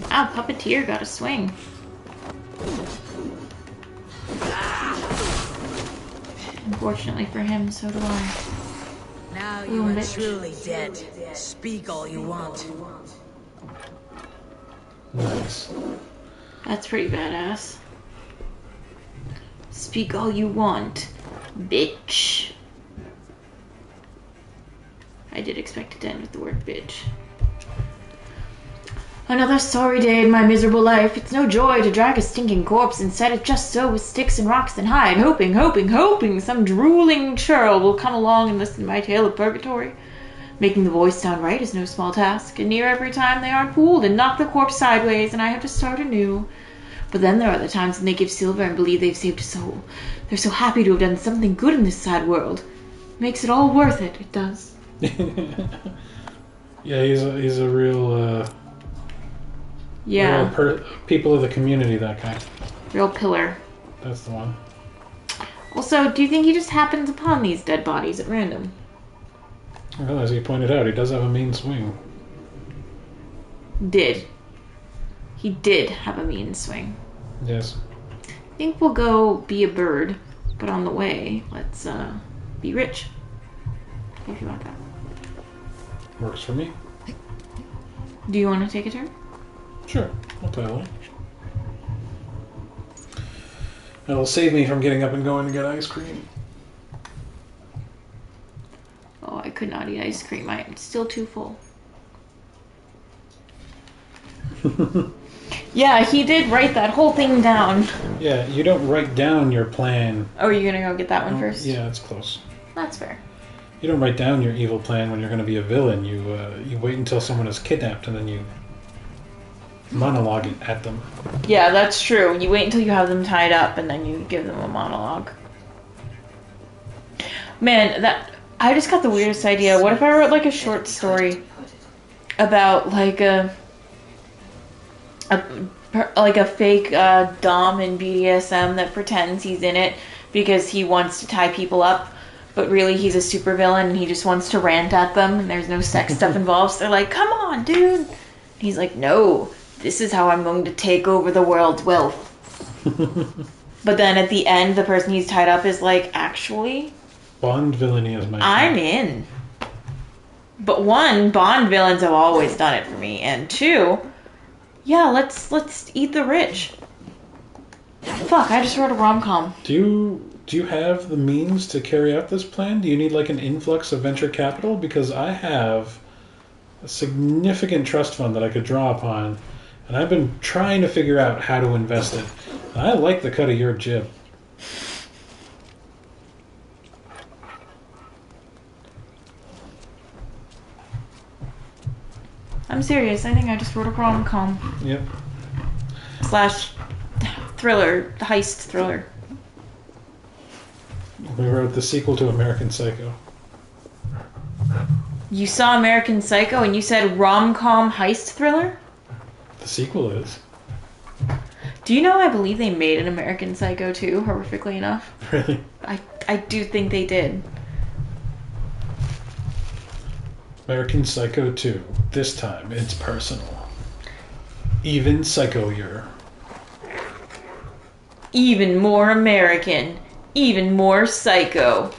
Wow, Puppeteer got a swing. Unfortunately for him, so do I. Now you are truly dead. Speak all you want. Nice. That's pretty badass. Speak all you want, bitch. I did expect it to end with the word bitch. Another sorry day in my miserable life. It's no joy to drag a stinking corpse and set it just so with sticks and rocks and hide, hoping some drooling churl will come along and listen to my tale of purgatory. Making the voice sound right is no small task, and near every time they aren't fooled and knock the corpse sideways, and I have to start anew. But then there are the times when they give silver and believe they've saved a soul. They're so happy to have done something good in this sad world. Makes it all worth it, it does. Yeah, he's a real, yeah. Real people of the community, that guy. Real pillar. That's the one. Also, do you think he just happens upon these dead bodies at random? Well, as you pointed out, he does have a mean swing. He did have a mean swing. Yes. I think we'll go be a bird, but on the way, let's be rich. If you want that. Works for me. Do you want to take a turn? Sure, I'll play along. It'll save me from getting up and going to get ice cream. Oh, I could not eat ice cream. I'm still too full. Yeah, he did write that whole thing down. Yeah, you don't write down your plan. Oh, are you gonna go get that one first? Yeah, it's close. That's fair. You don't write down your evil plan when you're going to be a villain. You wait until someone is kidnapped and then you monologue it at them. Yeah, that's true. You wait until you have them tied up and then you give them a monologue. Man, I just got the weirdest idea. What if I wrote like a short story about like a fake dom in BDSM that pretends he's in it because he wants to tie people up, but really he's a supervillain and he just wants to rant at them and there's no sex stuff involved. So they're like, "Come on, dude." And he's like, "No, this is how I'm going to take over the world's wealth." But then at the end, the person he's tied up is like, "Actually, Bond villainy is my I'm in." But one, Bond villains have always done it for me, and two, yeah, let's eat the rich. Fuck, I just wrote a rom-com. Do you Do you have the means to carry out this plan? Do you need like an influx of venture capital? Because I have a significant trust fund that I could draw upon, and I've been trying to figure out how to invest it. And I like the cut of your jib. I'm serious. I think I just wrote a rom-com. Yep. / thriller, heist thriller. We wrote the sequel to American Psycho. You saw American Psycho and you said rom-com heist thriller? The sequel is. Do you know I believe they made an American Psycho too, horrifically enough? Really? I do think they did. American Psycho 2. This time, it's personal. Even psycho-yer. Even more American. Even more psycho.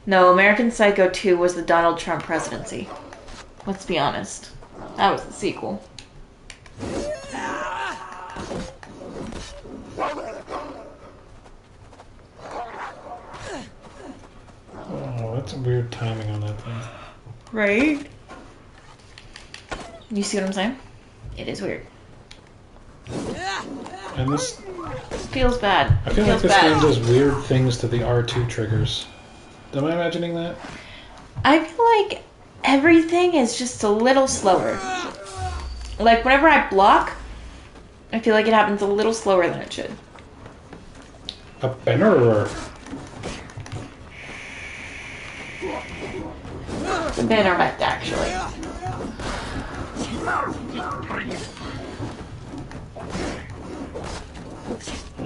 No, American Psycho 2 was the Donald Trump presidency. Let's be honest. That was the sequel. Oh, that's a weird timing on that thing. Right? You see what I'm saying? It is weird. And this feels bad. I feel like this game does weird things to the R2 triggers. Am I imagining that? I feel like everything is just a little slower. Like whenever I block, I feel like it happens a little slower than it should. A banner. The bannerette, actually.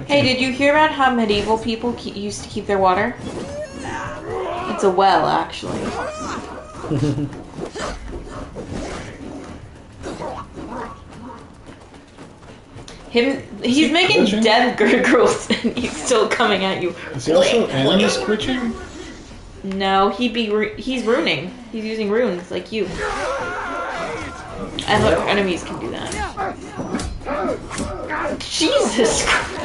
Hey, did you hear about how medieval people used to keep their water? It's a well, actually. He's making glitching? death gurgles and he's still coming at you. Is he also animus glitching? No, he's runing. He's using runes like you. And look, enemies can do that. Jesus Christ.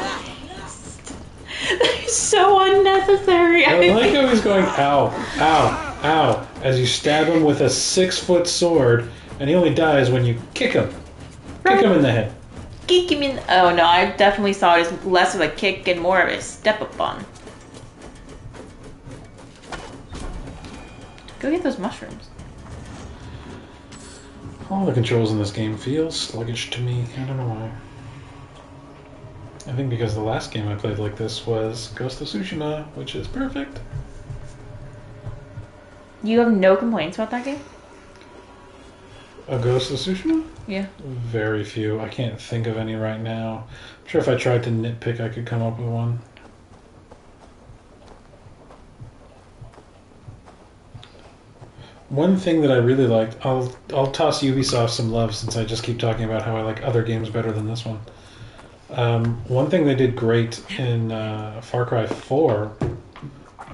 That is so unnecessary. I like how he's going, ow, ow, ow, as you stab him with a 6-foot sword, and he only dies when you kick him. Kick him in the head. Kick him in. Oh no, I definitely saw it as less of a kick and more of a step up on. Go get those mushrooms. All the controls in this game feel sluggish to me. I don't know why. I think because the last game I played like this was Ghost of Tsushima, which is perfect. You have no complaints about that game? A Ghost of Tsushima? Yeah. Very few. I can't think of any right now. I'm sure if I tried to nitpick, I could come up with one. One thing that I really liked, I'll toss Ubisoft some love since I just keep talking about how I like other games better than this one. One thing they did great in Far Cry 4 was,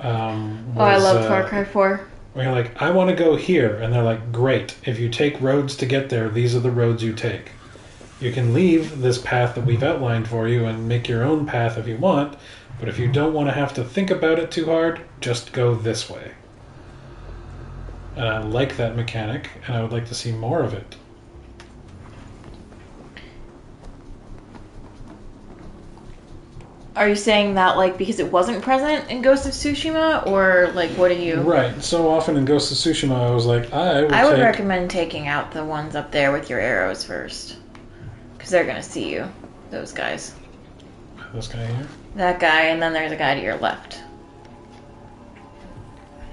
I love Far Cry 4. Where you're like, I want to go here, and they're like, great. If you take roads to get there, these are the roads you take. You can leave this path that we've outlined for you and make your own path if you want, but if you don't want to have to think about it too hard, just go this way. And I like that mechanic, and I would like to see more of it. Are you saying that like because it wasn't present in Ghost of Tsushima, or like what are you? Right. So often in Ghost of Tsushima, I was like, I would recommend taking out the ones up there with your arrows first, because they're gonna see you. Those guys. This guy here. That guy, and then there's a guy to your left.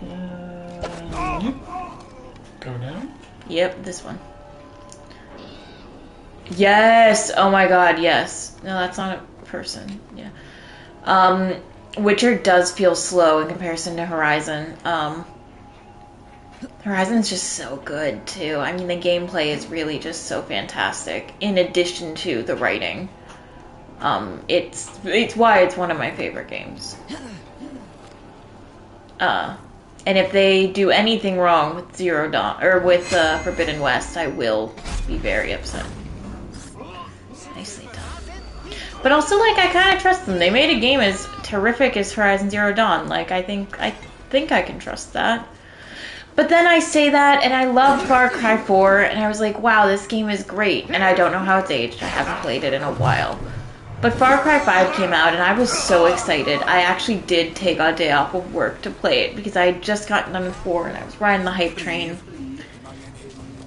Yep. Go down. Yep, this one. Yes. Oh my God. Yes. No, that's not a person. Yeah. Witcher does feel slow in comparison to Horizon. Horizon's just so good too. I mean, the gameplay is really just so fantastic. In addition to the writing, it's why it's one of my favorite games. And if they do anything wrong with Zero Dawn or with Forbidden West, I will be very upset. Nicely done. But also, like, I kind of trust them. They made a game as terrific as Horizon Zero Dawn. Like, I think I can trust that. But then I say that, and I loved Far Cry 4, and I was like, wow, this game is great. And I don't know how it's aged. I haven't played it in a while. But Far Cry 5 came out, and I was so excited. I actually did take a day off of work to play it, because I had just gotten done with 4, and I was riding the hype train.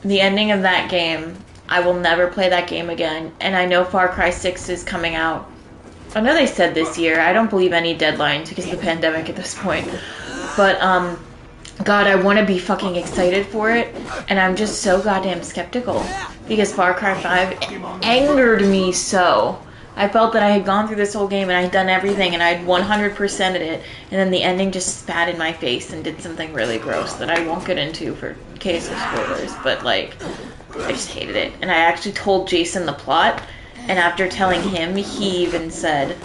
The ending of that game, I will never play that game again. And I know Far Cry 6 is coming out. I know they said this year. I don't believe any deadlines because of the pandemic at this point. But, God, I want to be fucking excited for it, and I'm just so goddamn skeptical because Far Cry 5 angered me so. I felt that I had gone through this whole game and I had done everything and I had 100%ed it, and then the ending just spat in my face and did something really gross that I won't get into for case of spoilers, but like, I just hated it. And I actually told Jason the plot, and after telling him, he even said,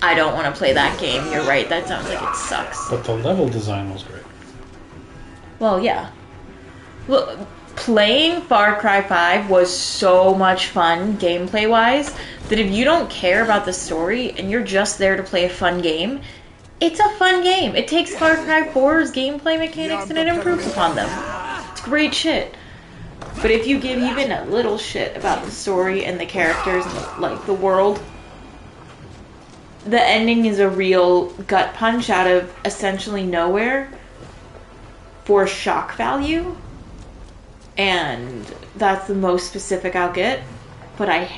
I don't want to play that game. You're right, that sounds like it sucks. But the level design was great. Well, yeah. Well, playing Far Cry 5 was so much fun, gameplay-wise, that if you don't care about the story and you're just there to play a fun game, it's a fun game. It takes Far Cry 4's gameplay mechanics and it improves upon them. It's great shit. But if you give even a little shit about the story and the characters and the world, the ending is a real gut punch out of essentially nowhere for shock value, and that's the most specific I'll get, but I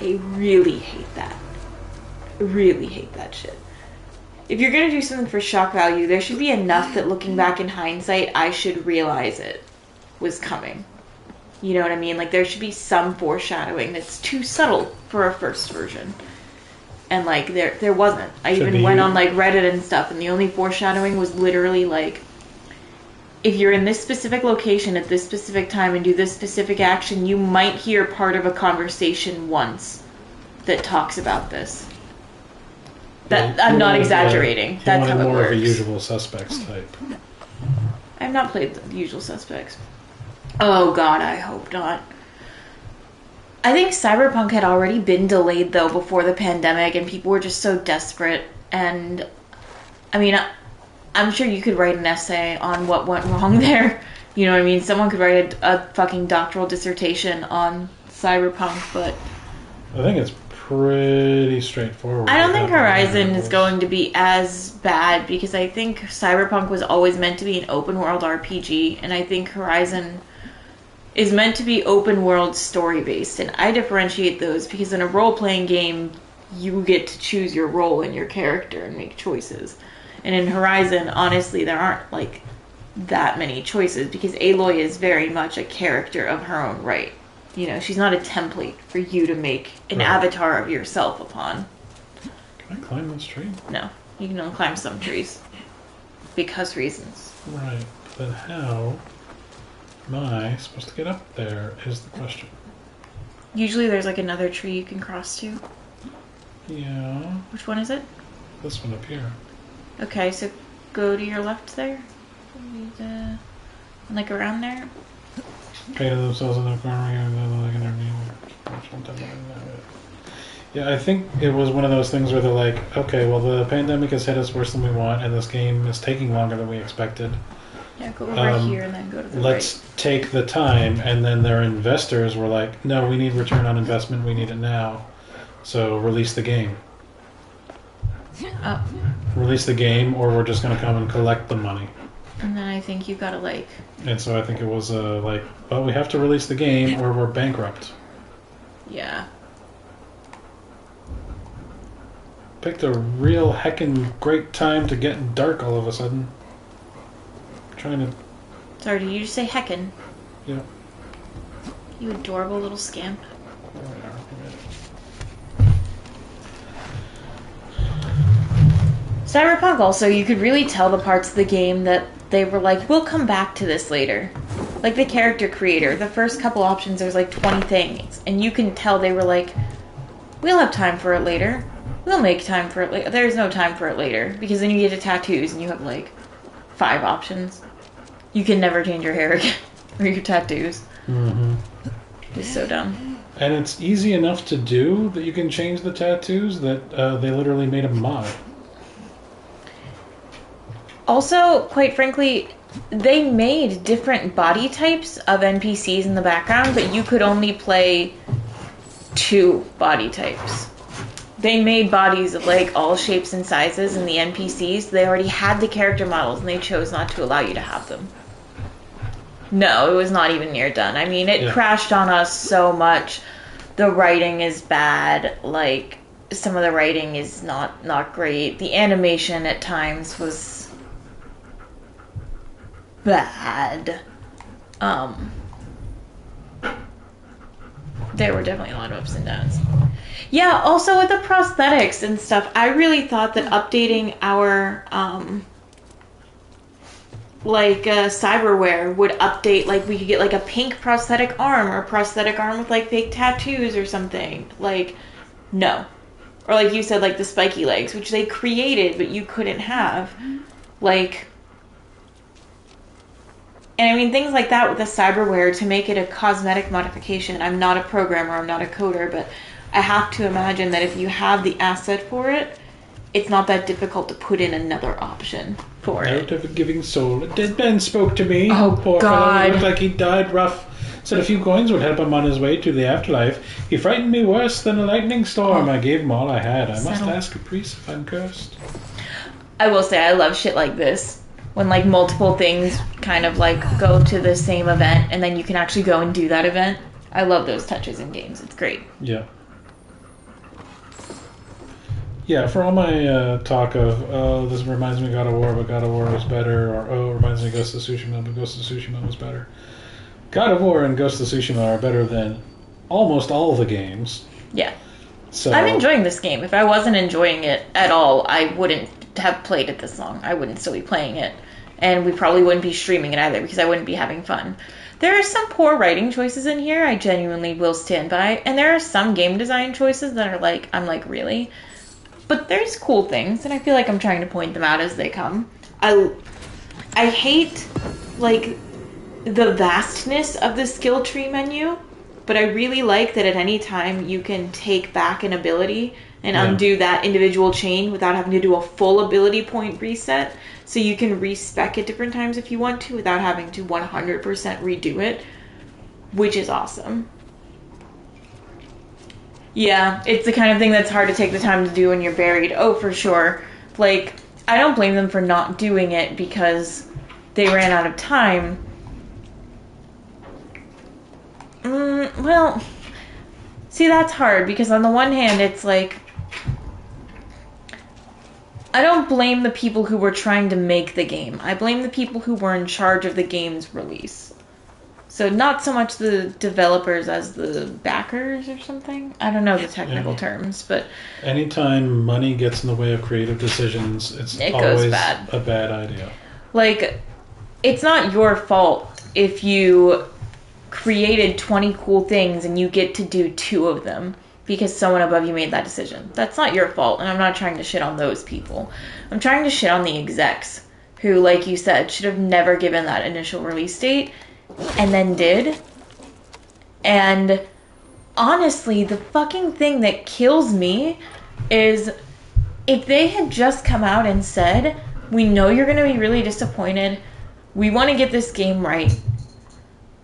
really hate that. I really hate that shit. If you're gonna do something for shock value, there should be enough that looking back in hindsight, I should realize it was coming. You know what I mean? Like, there should be some foreshadowing that's too subtle for a first version. And, like, there wasn't. I even went on, like, Reddit and stuff, and the only foreshadowing was literally, like, if you're in this specific location at this specific time and do this specific action, you might hear part of a conversation once that talks about this. That I'm not exaggerating. That's how it more works. Of a Usual Suspects type. I've not played the Usual Suspects. Oh God, I hope not. I think Cyberpunk had already been delayed though before the pandemic, and people were just so desperate. And I mean, I'm sure you could write an essay on what went wrong there. You know what I mean? Someone could write a fucking doctoral dissertation on Cyberpunk, but I think it's pretty straightforward. I don't think Horizon is going to be as bad, because I think Cyberpunk was always meant to be an open world RPG, and I think Horizon is meant to be open world story based, and I differentiate those because in a role-playing game you get to choose your role and your character and make choices. And in Horizon, honestly, there aren't, like, that many choices, because Aloy is very much a character of her own right. You know, she's not a template for you to make an avatar of yourself upon. Can I climb this tree? No, you can only climb some trees. Because reasons. Right, but how am I supposed to get up there is the question. Usually there's, like, another tree you can cross to. Yeah. Which one is it? This one up here. Okay, so go to your left there. And, like, around there. Painted themselves in the corner. Yeah, I think it was one of those things where they're like, okay, well, the pandemic has hit us worse than we want, and this game is taking longer than we expected. Yeah, go over here and then go to the let's take the time. And then their investors were like, no, we need return on investment. We need it now. So release the game. Release the game, or we're just going to come and collect the money. And then I think you gotta, like... And so I think it was like, well, we have to release the game or we're bankrupt. Yeah. Picked a real heckin' great time to get dark all of a sudden. Trying to... Sorry, did you just say heckin'? Yeah. You adorable little scamp. Cyberpunk also, you could really tell the parts of the game that they were like, we'll come back to this later. Like the character creator, the first couple options, there's like 20 things. And you can tell they were like, we'll have time for it later. We'll make time for it later. There's no time for it later. Because then you get to tattoos and you have like 5 options. You can never change your hair again. Or your tattoos. Mm-hmm. It's so dumb. And it's easy enough to do that you can change the tattoos that they literally made a mod. Also, quite frankly, they made different body types of NPCs in the background, but you could only play 2 body types. They made bodies of like all shapes and sizes in the NPCs. They already had the character models and they chose not to allow you to have them. No, it was not even near done. I mean, it crashed on us so much. The writing is bad. Like, some of the writing is not great. The animation at times was bad. There were definitely a lot of ups and downs. Yeah, also with the prosthetics and stuff, I really thought that updating our cyberware would update, like we could get like a pink prosthetic arm or a prosthetic arm with like fake tattoos or something. Like, no. Or like you said, like the spiky legs, which they created but you couldn't have. Like, and I mean things like that with the cyberware to make it a cosmetic modification. I'm not a programmer, I'm not a coder, but I have to imagine that if you have the asset for it, it's not that difficult to put in another option for it. Out of a giving soul, a dead man spoke to me. Oh, Poor God. fellow, looked like he died rough. Said a few coins would help him on his way to the afterlife. He frightened me worse than a lightning storm. I gave him all I had. I must ask a priest if I'm cursed. I will say I love shit like this. When like multiple things kind of like go to the same event and then you can actually go and do that event. I love those touches in games. It's great. Yeah. Yeah, for all my talk of, oh, this reminds me of God of War, but God of War was better, or, oh, it reminds me of Ghost of Tsushima, but Ghost of Tsushima was better. God of War and Ghost of Tsushima are better than almost all the games. Yeah. So I'm enjoying this game. If I wasn't enjoying it at all, I wouldn't have played it this long. I wouldn't still be playing it. And we probably wouldn't be streaming it either because I wouldn't be having fun. There are some poor writing choices in here I genuinely will stand by. And there are some game design choices that are like, I'm like, really? But there's cool things, and I feel like I'm trying to point them out as they come. I hate, like, the vastness of the skill tree menu, but I really like that at any time you can take back an ability and undo that individual chain without having to do a full ability point reset. So you can respec at different times if you want to without having to 100% redo it, which is awesome. Yeah, it's the kind of thing that's hard to take the time to do when you're buried. Oh, for sure. Like, I don't blame them for not doing it because they ran out of time. Well, see, that's hard because on the one hand, it's like, I don't blame the people who were trying to make the game. I blame the people who were in charge of the game's release. So not so much the developers as the backers or something. I don't know the technical terms, but anytime money gets in the way of creative decisions, it always bad. A bad idea. Like, it's not your fault if you created 20 cool things and you get to do 2 of them because someone above you made that decision. That's not your fault, and I'm not trying to shit on those people. I'm trying to shit on the execs who, like you said, should have never given that initial release date and then did. And honestly, the fucking thing that kills me is if they had just come out and said, we know you're going to be really disappointed. We want to get this game right.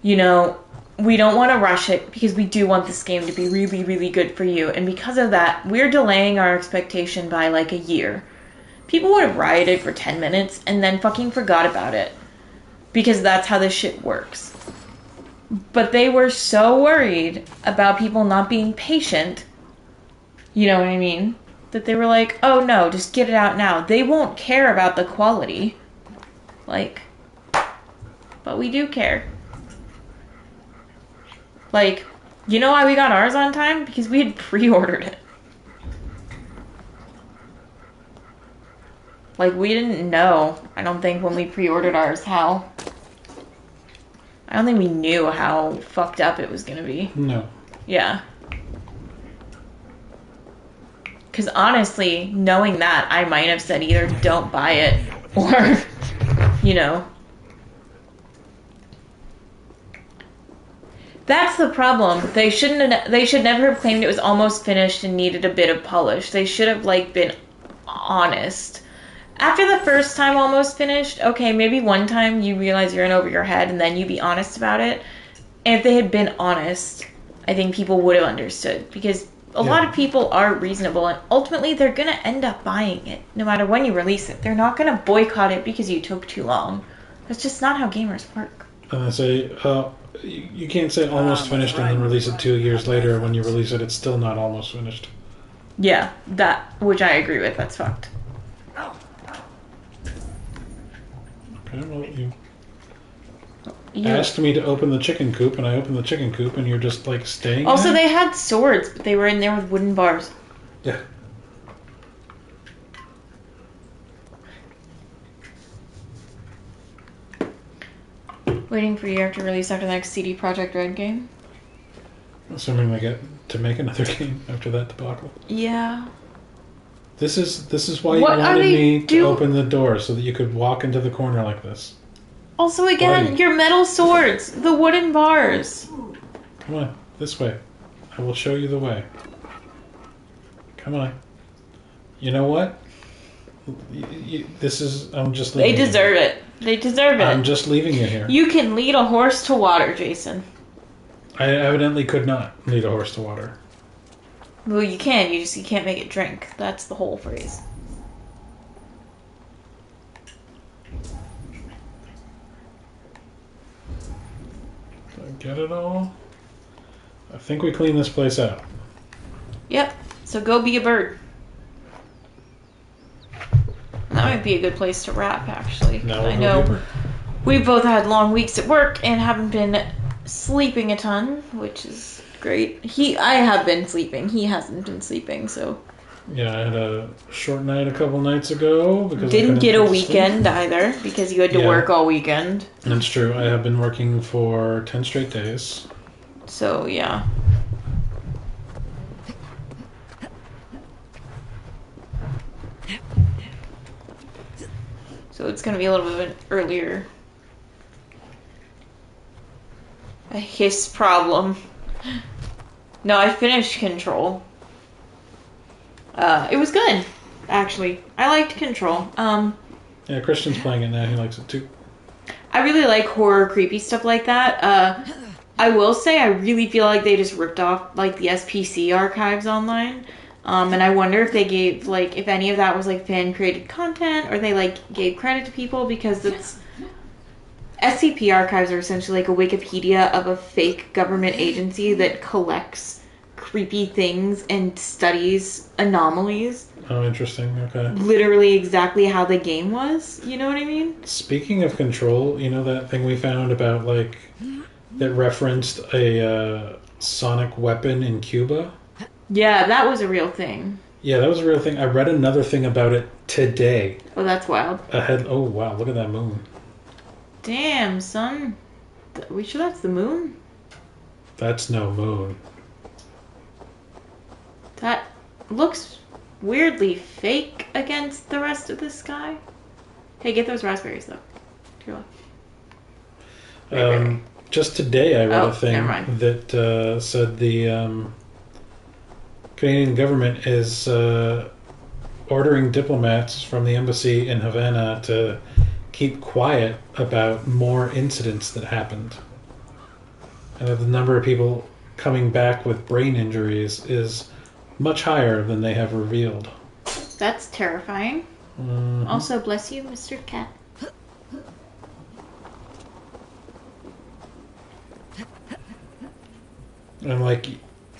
You know, we don't want to rush it because we do want this game to be really, really good for you. And because of that, we're delaying our expectation by like a year. People would have rioted for 10 minutes and then fucking forgot about it. Because that's how this shit works. But they were so worried about people not being patient, you know what I mean? That they were like, oh no, just get it out now. They won't care about the quality. Like, but we do care. Like, you know why we got ours on time? Because we had pre-ordered it. Like, we didn't know, I don't think, when we pre-ordered ours, I don't think we knew how fucked up it was gonna be. No. Yeah. Because honestly, knowing that, I might have said either don't buy it or, you know. That's the problem. They should never have claimed it was almost finished and needed a bit of polish. They should have, like, been honest After the first time almost finished, okay, maybe one time you realize you're in over your head and then you be honest about it. And if they had been honest, I think people would have understood. Because a lot of people are reasonable and ultimately they're going to end up buying it no matter when you release it. They're not going to boycott it because you took too long. That's just not how gamers work. And I say, you can't say almost finished and then release it 2 years later. When you release it, it's still not almost finished. Yeah, which I agree with. That's fucked. Okay, well, you asked me to open the chicken coop, and I opened the chicken coop, and you're just, like, staying Also, there? they had swords, but they were in there with wooden bars. Yeah. Waiting for a year to release after the next CD Projekt Red game. Assuming they get to make another game after that debacle. Yeah. This is why you wanted me to open the door, so that you could walk into the corner like this. Also, again, your metal swords, the wooden bars. Come on, this way. I will show you the way. Come on. You know what? I'm just leaving They deserve it. They deserve it. I'm just leaving you here. You can lead a horse to water, Jason. I evidently could not lead a horse to water. Well, you can. You can't make it drink. That's the whole phrase. Did I get it all? I think we cleaned this place out. Yep. So go be a bird. That might be a good place to wrap, actually. I know we've both had long weeks at work and haven't been sleeping a ton, which is great. I have been sleeping. He hasn't been sleeping, so. Yeah, I had a short night a couple nights ago because didn't get a weekend either because you had to work all weekend. That's true. I have been working for 10 straight days. So, yeah. So it's going to be a little bit of an earlier a hiss problem. No, I finished Control. It was good, actually. I liked Control. Yeah, Christian's playing it now. He likes it too. I really like horror, creepy stuff like that. I will say I really feel like they just ripped off like the SPC archives online. And I wonder if they gave, like, if any of that was, like, fan-created content, or they, like, gave credit to people, because it's... SCP archives are essentially like a Wikipedia of a fake government agency that collects creepy things and studies anomalies. Oh, interesting. Okay. Literally exactly how the game was. You know what I mean? Speaking of Control, you know that thing we found about, like, that referenced a sonic weapon in Cuba? Yeah, that was a real thing. Yeah, that was a real thing. I read another thing about it today. Oh, that's wild. Oh, wow, look at that moon. Damn, son. Are we sure that's the moon? That's no moon. That looks weirdly fake against the rest of the sky. Hey, get those raspberries, though. To your left. Just today I read a thing that said the Canadian government is ordering diplomats from the embassy in Havana to keep quiet about more incidents that happened. And that the number of people coming back with brain injuries is much higher than they have revealed. That's terrifying. Mm-hmm. Also, bless you, Mr. Cat. And like,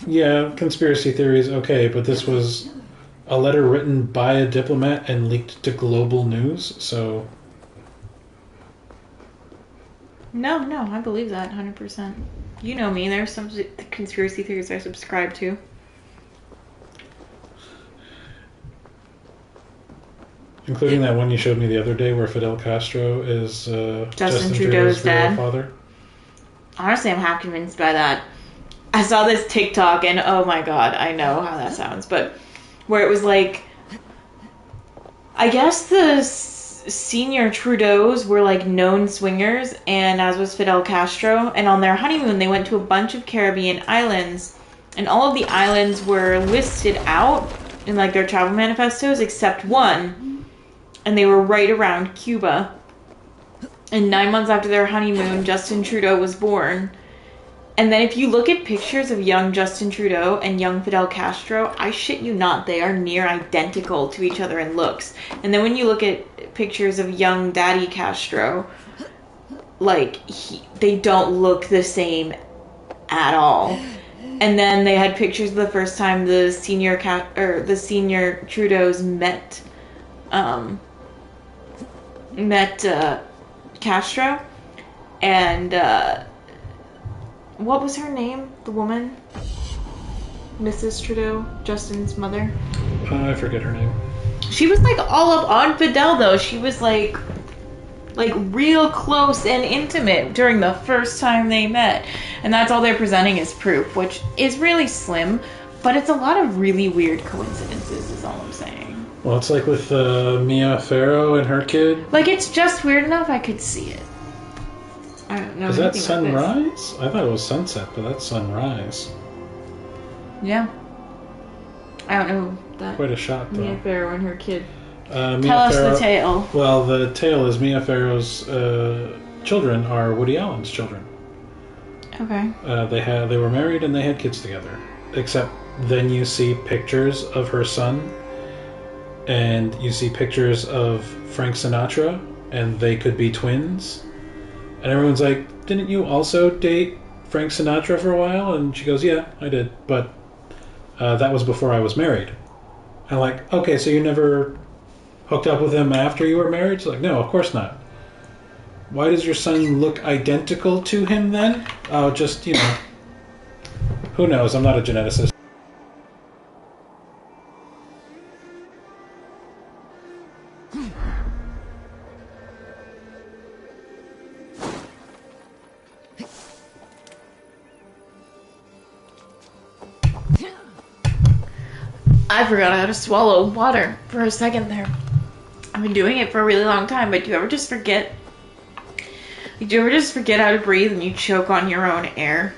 yeah, conspiracy theories, okay, but this was a letter written by a diplomat and leaked to global news, so... No, I believe that 100%. You know me, there's some conspiracy theories I subscribe to. Including that one you showed me the other day where Fidel Castro is Justin Trudeau's dad. father. Honestly, I'm half convinced by that. I saw this TikTok and oh my god, I know how that sounds, but where it was like, I guess the senior Trudeaus were like known swingers, and as was Fidel Castro, and on their honeymoon they went to a bunch of Caribbean islands, and all of the islands were listed out in like their travel manifestos except one. and they were right around Cuba. And 9 months after their honeymoon, Justin Trudeau was born. And then if you look at pictures of young Justin Trudeau and young Fidel Castro, I shit you not, they are near identical to each other in looks. And then when you look at pictures of young Daddy Castro, like, they don't look the same at all. And then they had pictures of the first time the senior Trudeaus met Castro, and what was her name? The woman, Mrs. Trudeau, Justin's mother. I forget her name. She was like all up on Fidel though. She was like real close and intimate during the first time they met, and that's all they're presenting as proof, which is really slim, but it's a lot of really weird coincidences. Is all I'm saying. Well, it's like with Mia Farrow and her kid. Like, it's just weird enough I could see it. I don't know. Is that sunrise? I thought it was sunset, but that's sunrise. Yeah. I don't know that. Quite a shot, though. Mia Farrow and her kid. Tell us the tale. Well, the tale is Mia Farrow's children are Woody Allen's children. Okay. They were married and they had kids together. Except then you see pictures of her son, and you see pictures of Frank Sinatra, and they could be twins. And everyone's like, didn't you also date Frank Sinatra for a while? And she goes, yeah, I did. But that was before I was married. And I'm like, okay, so you never hooked up with him after you were married? She's like, no, of course not. Why does your son look identical to him then? Oh, just, who knows? I'm not a geneticist. I forgot how to swallow water for a second there. I've been doing it for a really long time, but do you ever just forget? Do you ever just forget how to breathe and you choke on your own air?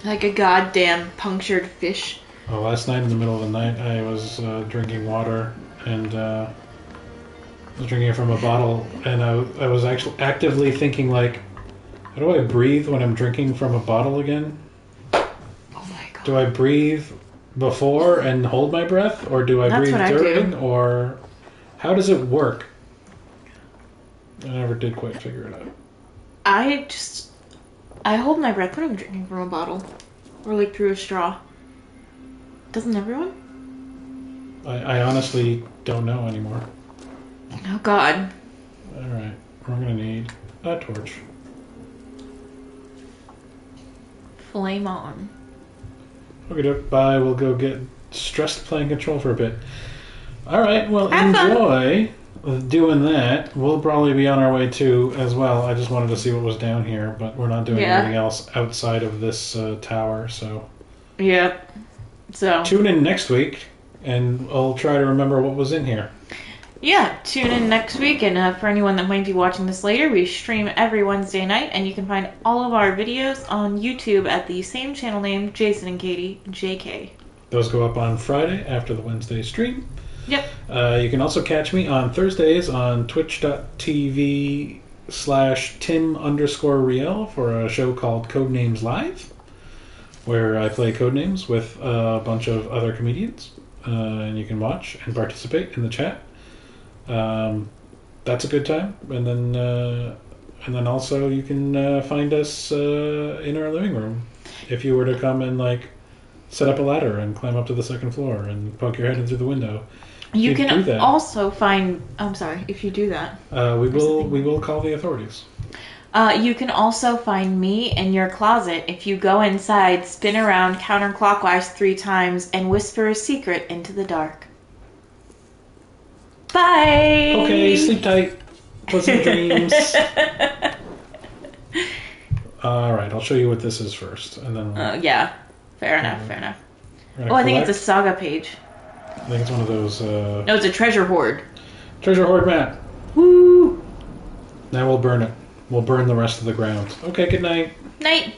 Like a goddamn punctured fish. Oh, last night in the middle of the night, I was drinking water, and I was drinking it from a bottle, and I was actually actively thinking, like, how do I breathe when I'm drinking from a bottle again? Oh my god. Do I breathe before and hold my breath, or do I breathe during, or how does it work? I never did quite figure it out. I hold my breath when I'm drinking from a bottle, or like through a straw. Doesn't everyone? I honestly don't know anymore. Oh god. Alright, we're gonna need a torch. Flame on. Okay, bye. We'll go get stressed playing Control for a bit. Alright, well, Have enjoy doing that. We'll probably be on our way too as well. I just wanted to see what was down here, but we're not doing anything else outside of this tower, so... Yep. So... Tune in next week, and I'll try to remember what was in here. Yeah, tune in next week, and for anyone that might be watching this later, we stream every Wednesday night, and you can find all of our videos on YouTube at the same channel name, Jason and Katie, JK. Those go up on Friday after the Wednesday stream. Yep. You can also catch me on Thursdays on twitch.tv/Tim_Riel for a show called Codenames Live, where I play Codenames with a bunch of other comedians, and you can watch and participate in the chat. That's a good time. And then also you can find us in our living room. If you were to come and like set up a ladder and climb up to the second floor and poke your head in through the window, you can also find. I'm sorry, if you do that, we will call the authorities. You can also find me in your closet if you go inside, spin around counterclockwise 3 times, and whisper a secret into the dark. Bye! Okay, sleep tight. Pleasant dreams. Alright, I'll show you what this is first. And then. Yeah. Fair enough, fair enough. Oh, I think it's a saga page. I think it's one of those. No, it's a treasure hoard. Treasure hoard map. Woo! Now we'll burn it. We'll burn the rest of the ground. Okay, good night. Night.